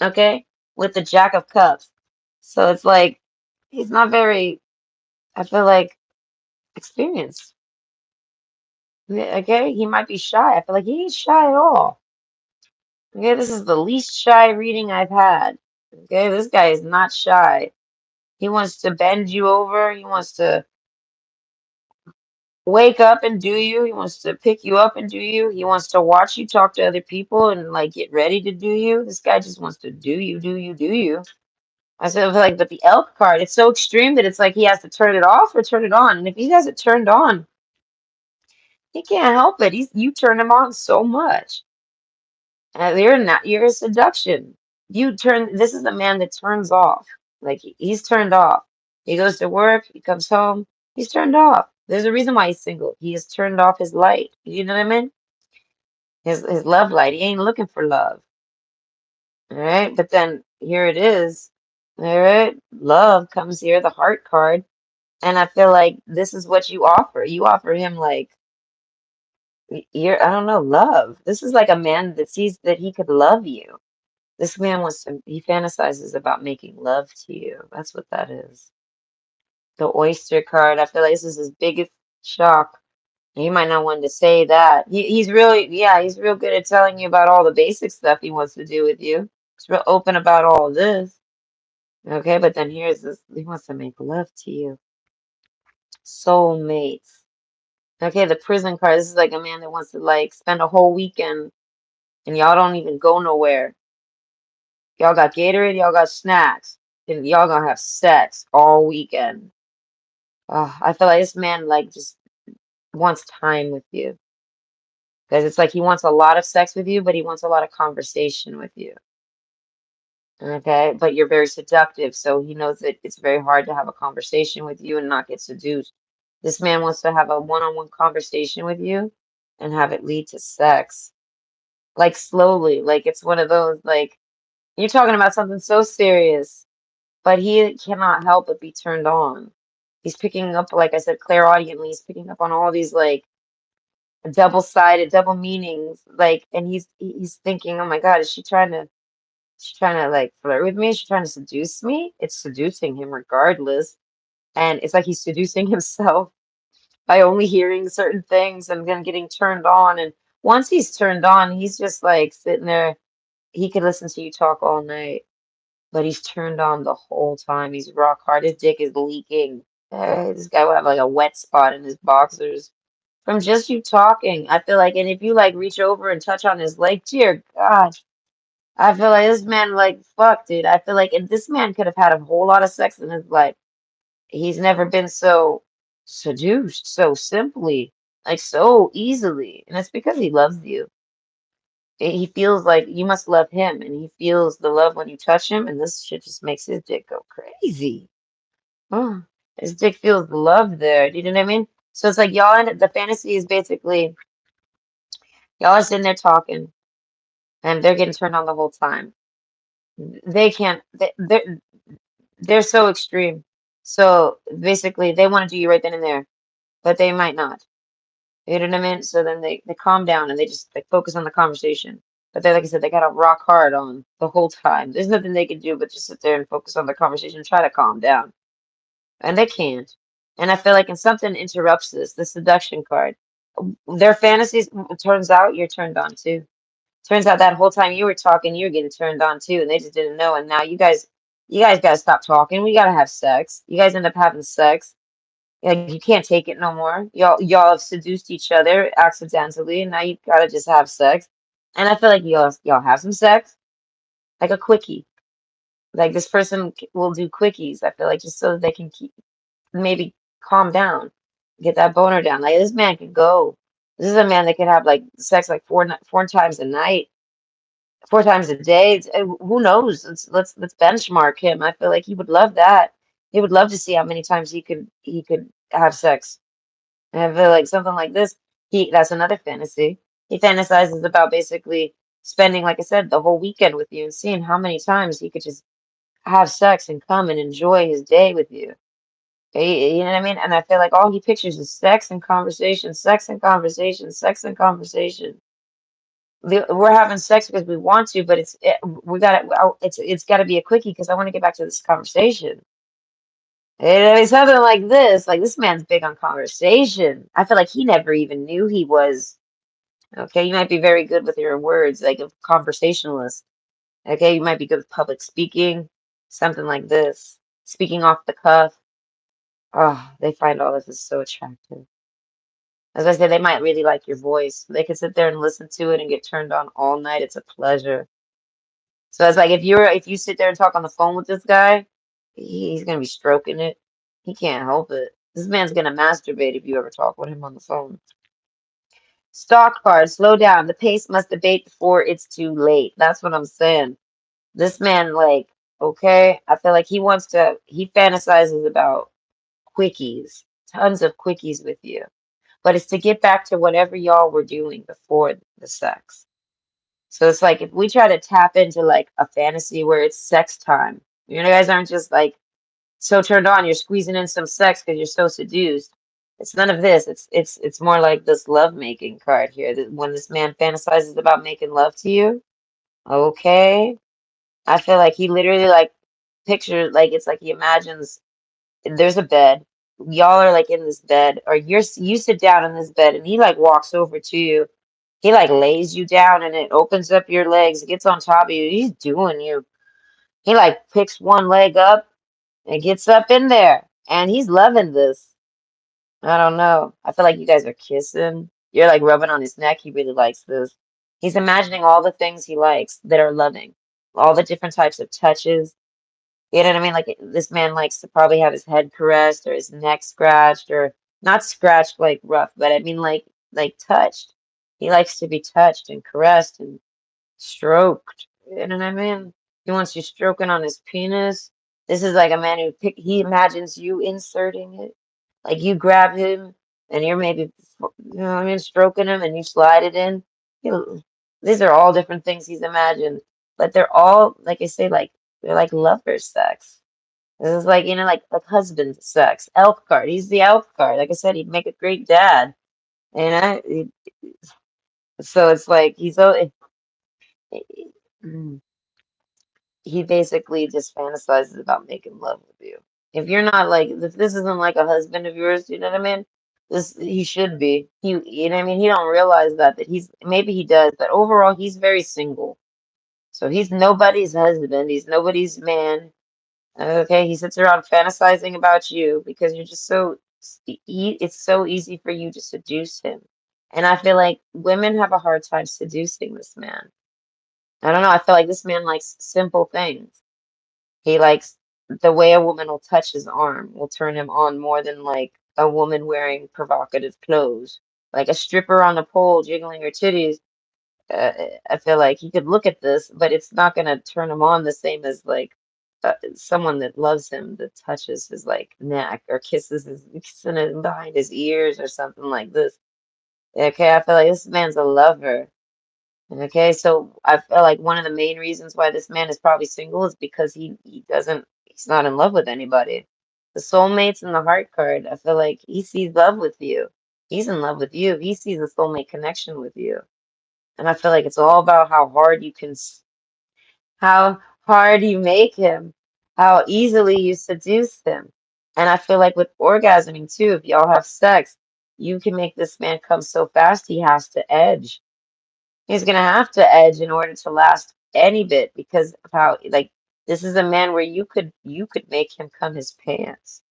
Okay, with the Jack of Cups. So it's like he's not very, I feel like, experienced. Yeah, okay, he might be shy. I feel like he ain't shy at all. Okay, this is the least shy reading I've had. Okay, this guy is not shy. He wants to bend you over. He wants to wake up and do you. He wants to pick you up and do you. He wants to watch you talk to other people and like get ready to do you. This guy just wants to do you, do you, do you. I said, like, but the elk card, it's so extreme that it's like he has to turn it off or turn it on. And if he has it turned on, he can't help it. You turn him on so much. You're a seduction. This is a man that turns off. Like he's turned off. He goes to work, he comes home, he's turned off. There's a reason why he's single. He has turned off his light. You know what I mean? His love light. He ain't looking for love. All right. But then here it is. All right. Love comes here, the heart card. And I feel like this is what you offer. You offer him like I don't know, love. This is like a man that sees that he could love you. This man he fantasizes about making love to you. That's what that is. The oyster card, I feel like this is his biggest shock. He might not want to say that. He's real good at telling you about all the basic stuff he wants to do with you. He's real open about all this. Okay, but then here's this, he wants to make love to you. Soulmates. Okay, the prison card. This is like a man that wants to like spend a whole weekend and y'all don't even go nowhere. Y'all got Gatorade, y'all got snacks, and y'all gonna have sex all weekend. I feel like this man like just wants time with you because it's like he wants a lot of sex with you, but he wants a lot of conversation with you. Okay, but you're very seductive, so he knows that it's very hard to have a conversation with you and not get seduced. This man wants to have a one-on-one conversation with you and have it lead to sex, like slowly, like it's one of those like you're talking about something so serious, but he cannot help but be turned on. He's picking up, like I said, clairaudiently, he's picking up on all these like double-sided, double meanings, like, and he's thinking, oh my God, she trying to like flirt with me? Is she trying to seduce me? It's seducing him regardless. And it's like he's seducing himself by only hearing certain things and then getting turned on. And once he's turned on, he's just like sitting there. He could listen to you talk all night, but he's turned on the whole time. He's rock hard. His dick is leaking. This guy would have like a wet spot in his boxers from just you talking. I feel like, and if you like reach over and touch on his leg, dear God, I feel like this man, like, fuck, dude. I feel like, and this man could have had a whole lot of sex in his life. He's never been so seduced so simply, like so easily. And it's because he loves you. He feels like you must love him, and he feels the love when you touch him, and this shit just makes his dick go crazy. Oh, his dick feels the love there. Do you know what I mean? So it's like the fantasy is basically y'all are sitting there talking, and they're getting turned on the whole time. They can't, they're so extreme. So basically, they want to do you right then and there, but they might not. You know what I mean? So then they calm down and they just like focus on the conversation. But they, like I said, they got to rock hard on the whole time. There's nothing they can do but just sit there and focus on the conversation and try to calm down. And they can't. And I feel like and something interrupts this, the seduction card. Their fantasies, turns out you're turned on too. Turns out that whole time you were talking, you were getting turned on too, and they just didn't know. And now you guys gotta stop talking. We gotta have sex. You guys end up having sex. Like you can't take it no more. Y'all have seduced each other accidentally, and now you gotta just have sex. And I feel like y'all have some sex, like a quickie. Like this person will do quickies. I feel like just so that they can keep maybe calm down, get that boner down. Like this man could go. This is a man that could have like sex like four times a night, 4 times a day. Who knows? Let's benchmark him. I feel like he would love that. He would love to see how many times he could have sex. And I feel like something like this, that's another fantasy. He fantasizes about basically spending, like I said, the whole weekend with you and seeing how many times he could just have sex and come and enjoy his day with you. You know what I mean? And I feel like all he pictures is sex and conversation, sex and conversation, sex and conversation. We're having sex because we want to, but we got it's got to be a quickie because I want to get back to this conversation. It's something like this. Like this man's big on conversation. I feel like he never even knew he was. Okay, you might be very good with your words, like a conversationalist. Okay, you might be good with public speaking, something like this. Speaking off the cuff. Oh, they find all this is so attractive. As I said, they might really like your voice. They could sit there and listen to it and get turned on all night. It's a pleasure. So it's like if you sit there and talk on the phone with this guy, he's gonna be stroking it. He can't help it. This man's gonna masturbate if you ever talk with him on the phone. Stock card, slow down. The pace must abate before it's too late. That's what I'm saying. This man, like, okay, I feel like he fantasizes about quickies, tons of quickies with you. But it's to get back to whatever y'all were doing before the sex. So it's like if we try to tap into like a fantasy where it's sex time, you guys aren't just like so turned on, you're squeezing in some sex because you're so seduced. It's none of this. It's more like this love making card here. That when this man fantasizes about making love to you, okay. I feel like he literally like pictures like it's like he imagines there's a bed. Y'all are like in this bed, or you sit down in this bed, and he like walks over to you. He like lays you down, and it opens up your legs, gets on top of you. He's doing you. He like picks one leg up and gets up in there, and he's loving this. I don't know. I feel like you guys are kissing. You're like rubbing on his neck. He really likes this. He's imagining all the things he likes that are loving, all the different types of touches. You know what I mean? Like this man likes to probably have his head caressed or his neck scratched or not scratched like rough, but I mean like touched. He likes to be touched and caressed and stroked. You know what I mean? He wants you stroking on his penis. This is like a man he imagines you inserting it. Like you grab him and you're maybe you know what I mean, stroking him and you slide it in. These are all different things he's imagined, but they're all like I say, like they're like lover sex. This is like like husband sex. Elk card. He's the elk card. Like I said, he'd make a great dad. You know, so it's like mm, he basically just fantasizes about making love with you. If you're not like, if this isn't like a husband of yours, you know what I mean? This he should be. You know what I mean? He don't realize that he's maybe he does, but overall he's very single. So he's nobody's husband. He's nobody's man. Okay, he sits around fantasizing about you because you're just it's so easy for you to seduce him. And I feel like women have a hard time seducing this man. I don't know. I feel like this man likes simple things. He likes the way a woman will touch his arm will turn him on more than like a woman wearing provocative clothes. Like a stripper on a pole jiggling her titties. Uh, I feel like he could look at this, but it's not going to turn him on the same as like someone that loves him that touches his like neck or kissing him behind his ears or something like this. Okay, I feel like this man's a lover. Okay, so I feel like one of the main reasons why this man is probably single is because he's not in love with anybody. The soulmates and the heart card, I feel like he sees love with you. He's in love with you. He sees a soulmate connection with you. And I feel like it's all about how hard you make him, how easily you seduce him. And I feel like with orgasming too, if y'all have sex, you can make this man come so fast he has to edge. He's gonna have to edge in order to last any bit because of how like this is a man where you could make him come his pants.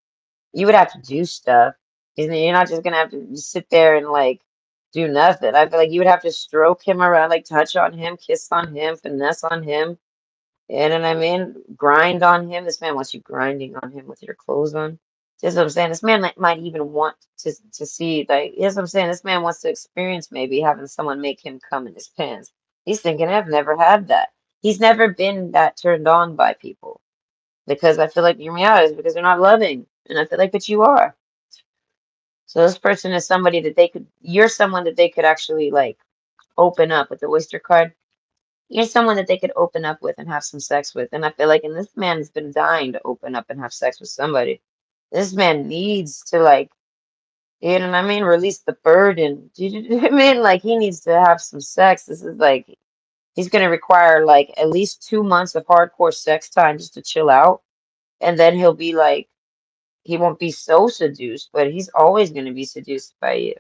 You would have to do stuff. You're not just gonna have to just sit there and like do nothing. I feel like you would have to stroke him around, like touch on him, kiss on him, finesse on him. You know what I mean? Grind on him. This man wants you grinding on him with your clothes on. That's what I'm saying. This man might even want to see, like, that's what I'm saying. This man wants to experience maybe having someone make him come in his pants. He's thinking, I've never had that. He's never been that turned on by people because I feel like, hear me out, is because they're not loving. And I feel like, but you are. So this person is somebody that you're someone that they could actually like open up with the oyster card. You're someone that they could open up with and have some sex with. And I feel like, and this man's been dying to open up and have sex with somebody. This man needs to like, you know what I mean? Release the burden. Do you know what I mean? Like he needs to have some sex. This is like he's gonna require like at least 2 months of hardcore sex time just to chill out. And then he'll be like he won't be so seduced, but he's always gonna be seduced by you.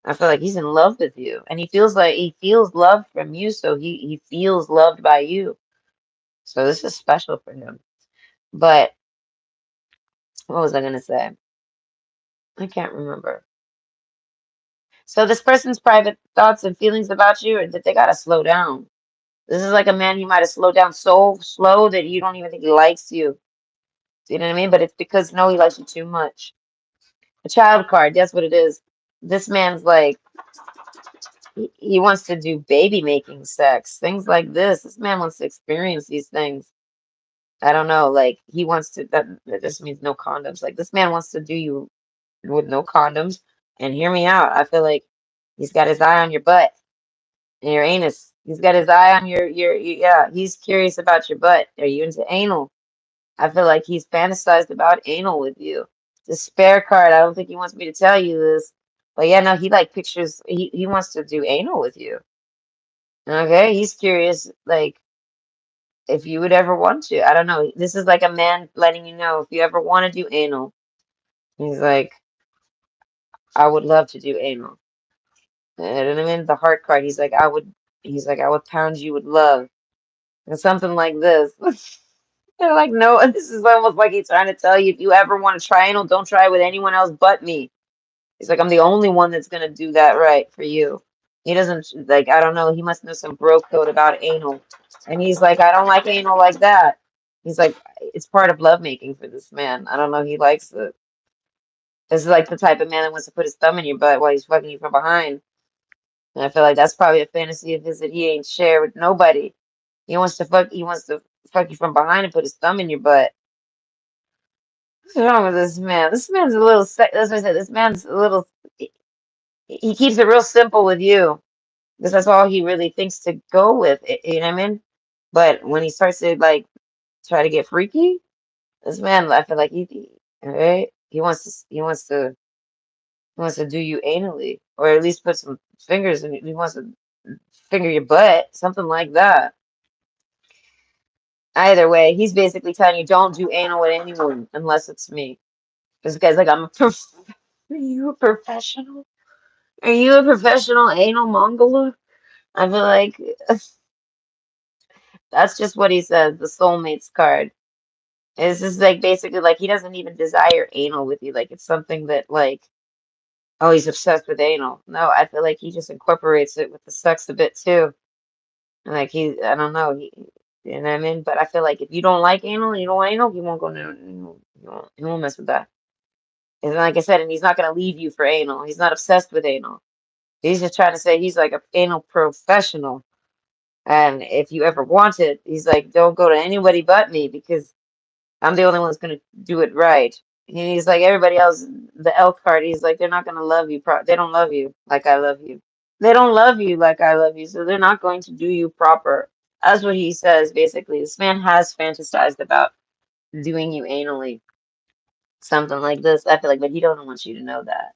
I feel like he's in love with you. And he feels love from you, so he feels loved by you. So this is special for him. But what was I gonna say? I can't remember. So this person's private thoughts and feelings about you are that they gotta slow down. This is like a man you might have slowed down so slow that you don't even think he likes you. You know what I mean? But it's because no, he likes you too much. A child card, that's what it is. This man's like he wants to do baby making sex, things like this. This man wants to experience these things. I don't know, like he wants to that just means no condoms. Like this man wants to do you with no condoms. And hear me out. I feel like he's got his eye on your butt and your anus. He's got his eye on yeah, he's curious about your butt. Are you into anal? I feel like he's fantasized about anal with you. The spare card, I don't think he wants me to tell you this. But yeah, no, he like pictures he wants to do anal with you. Okay, he's curious, like if you would ever want to. I don't know. This is like a man letting you know if you ever want to do anal. He's like, I would love to do anal. And I'm in the heart card. He's like, I would pound you with love. And something like this. They're like, no, this is almost like he's trying to tell you if you ever want to try anal, don't try it with anyone else but me. He's like, I'm the only one that's gonna do that right for you. He doesn't like, I don't know, he must know some bro code about anal. And he's like, I don't like anal like that. He's like, it's part of lovemaking for this man. I don't know, he likes it. This is like the type of man that wants to put his thumb in your butt while he's fucking you from behind. And I feel like that's probably a fantasy of his that he ain't share with nobody. He wants to fuck you from behind and put his thumb in your butt. What's wrong with this man? This man's a little that's what I said. This man's a little he keeps it real simple with you. Because that's all he really thinks to go with. You know what I mean? But when he starts to like try to get freaky, this man, I feel like right? He wants to do you anally, or at least put some fingers in. He wants to finger your butt, something like that. Either way, he's basically telling you don't do anal with anyone unless it's me. This guy's like, Are you a professional? Are you a professional anal mongoler? I feel like that's just what he says. The soulmates card. It's just like basically like he doesn't even desire anal with you. Like it's something that like, oh, he's obsessed with anal. No, I feel like he just incorporates it with the sex a bit too. Like I don't know, you know what I mean? But I feel like if you don't like anal, you don't want anal, he won't go no, he won't mess with that. And like I said, and he's not gonna leave you for anal. He's not obsessed with anal. He's just trying to say he's like a anal professional. And if you ever want it, he's like, don't go to anybody but me because I'm the only one that's gonna do it right. And he's like everybody else, the L card. He's like they're not gonna love you. They don't love you like I love you. They don't love you like I love you, so they're not going to do you proper. That's what he says basically. This man has fantasized about doing you anally, something like this. I feel like, but he don't want you to know that.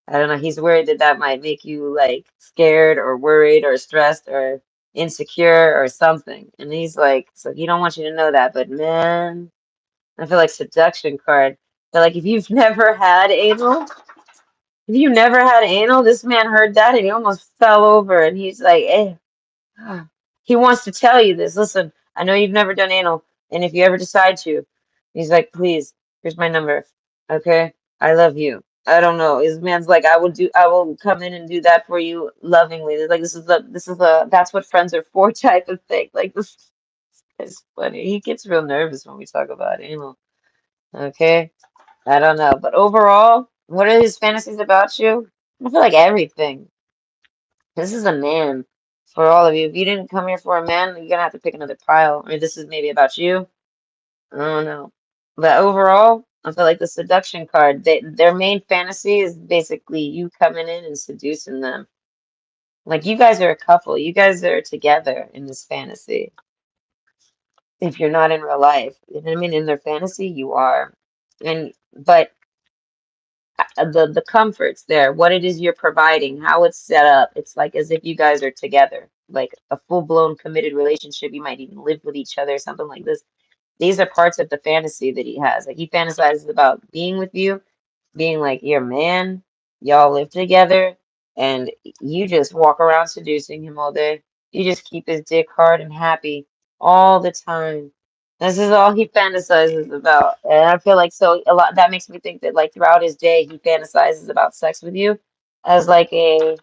I don't know. He's worried that that might make you like scared or worried or stressed or insecure or something. And he's like, so he don't want you to know that. But man. I feel like seduction card. But like if you never had anal, this man heard that and he almost fell over and he's like, eh. He wants to tell you this. Listen, I know you've never done anal, and if you ever decide to, he's like, please, here's my number. Okay? I love you. I don't know. His man's like, I will come in and do that for you lovingly. It's like this is the that's what friends are for type of thing. Like this is funny. He gets real nervous when we talk about anal. Okay? I don't know. But overall, what are his fantasies about you? I feel like everything. This is a man for all of you. If you didn't come here for a man, you're gonna have to pick another pile. Or this is maybe about you. I don't know. But overall, I feel like the seduction card, their main fantasy is basically you coming in and seducing them. Like you guys are a couple. You guys are together in this fantasy. If you're not in real life. You know what I mean? In their fantasy, you are. And but the comforts there, what it is you're providing, how it's set up. It's like as if you guys are together, like a full-blown committed relationship. You might even live with each other, something like this. These are parts of the fantasy that he has. Like he fantasizes about being with you, being like your man, y'all live together, and you just walk around seducing him all day. You just keep his dick hard and happy all the time. This is all he fantasizes about. And I feel like so a lot that makes me think that like throughout his day he fantasizes about sex with you. as like a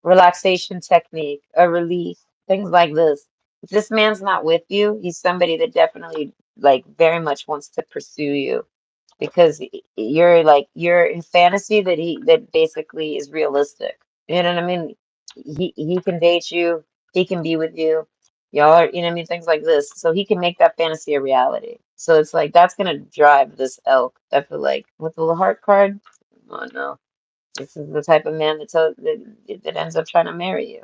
relaxation technique, a relief, things like this. If this man's not with you, he's somebody that definitely like very much wants to pursue you because you're like you're in fantasy that he that basically is realistic. You know what I mean? He can date you, he can be with you. Y'all are, you know what I mean, things like this. So he can make that fantasy a reality. So it's like that's gonna drive this elk. I feel like with the heart card. Oh no. This is the type of man that ends up trying to marry you.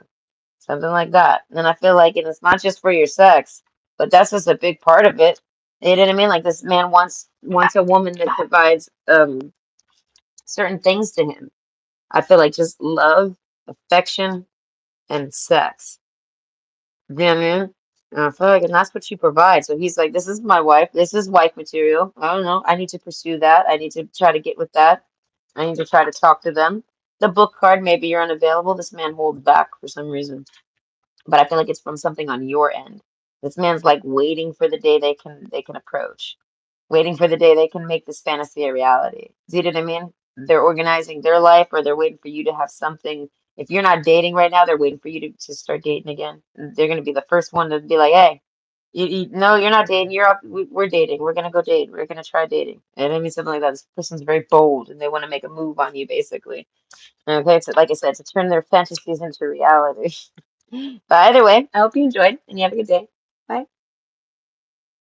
Something like that. And I feel like, and it's not just for your sex, but that's just a big part of it. You know what I mean? Like this man wants a woman that provides certain things to him. I feel like just love, affection, and sex. You know what I mean? And I feel like, and that's what you provide. So he's like, this is my wife. This is wife material. I don't know. I need to pursue that. I need to try to get with that. I need to try to talk to them. The book card, maybe you're unavailable. This man holds back for some reason. But I feel like it's from something on your end. This man's like waiting for the day they can approach, waiting for the day they can make this fantasy a reality. Do you know what I mean? They're organizing their life, or they're waiting for you to have something. If you're not dating right now, they're waiting for you to start dating again. And they're gonna be the first one to be like, "Hey, no, you're not dating. You're up. We're dating. We're gonna go date. We're gonna try dating." And I mean something like that. This person's very bold, and they want to make a move on you, basically. Okay, so like I said, to turn their fantasies into reality. But either way, I hope you enjoyed, and you have a good day.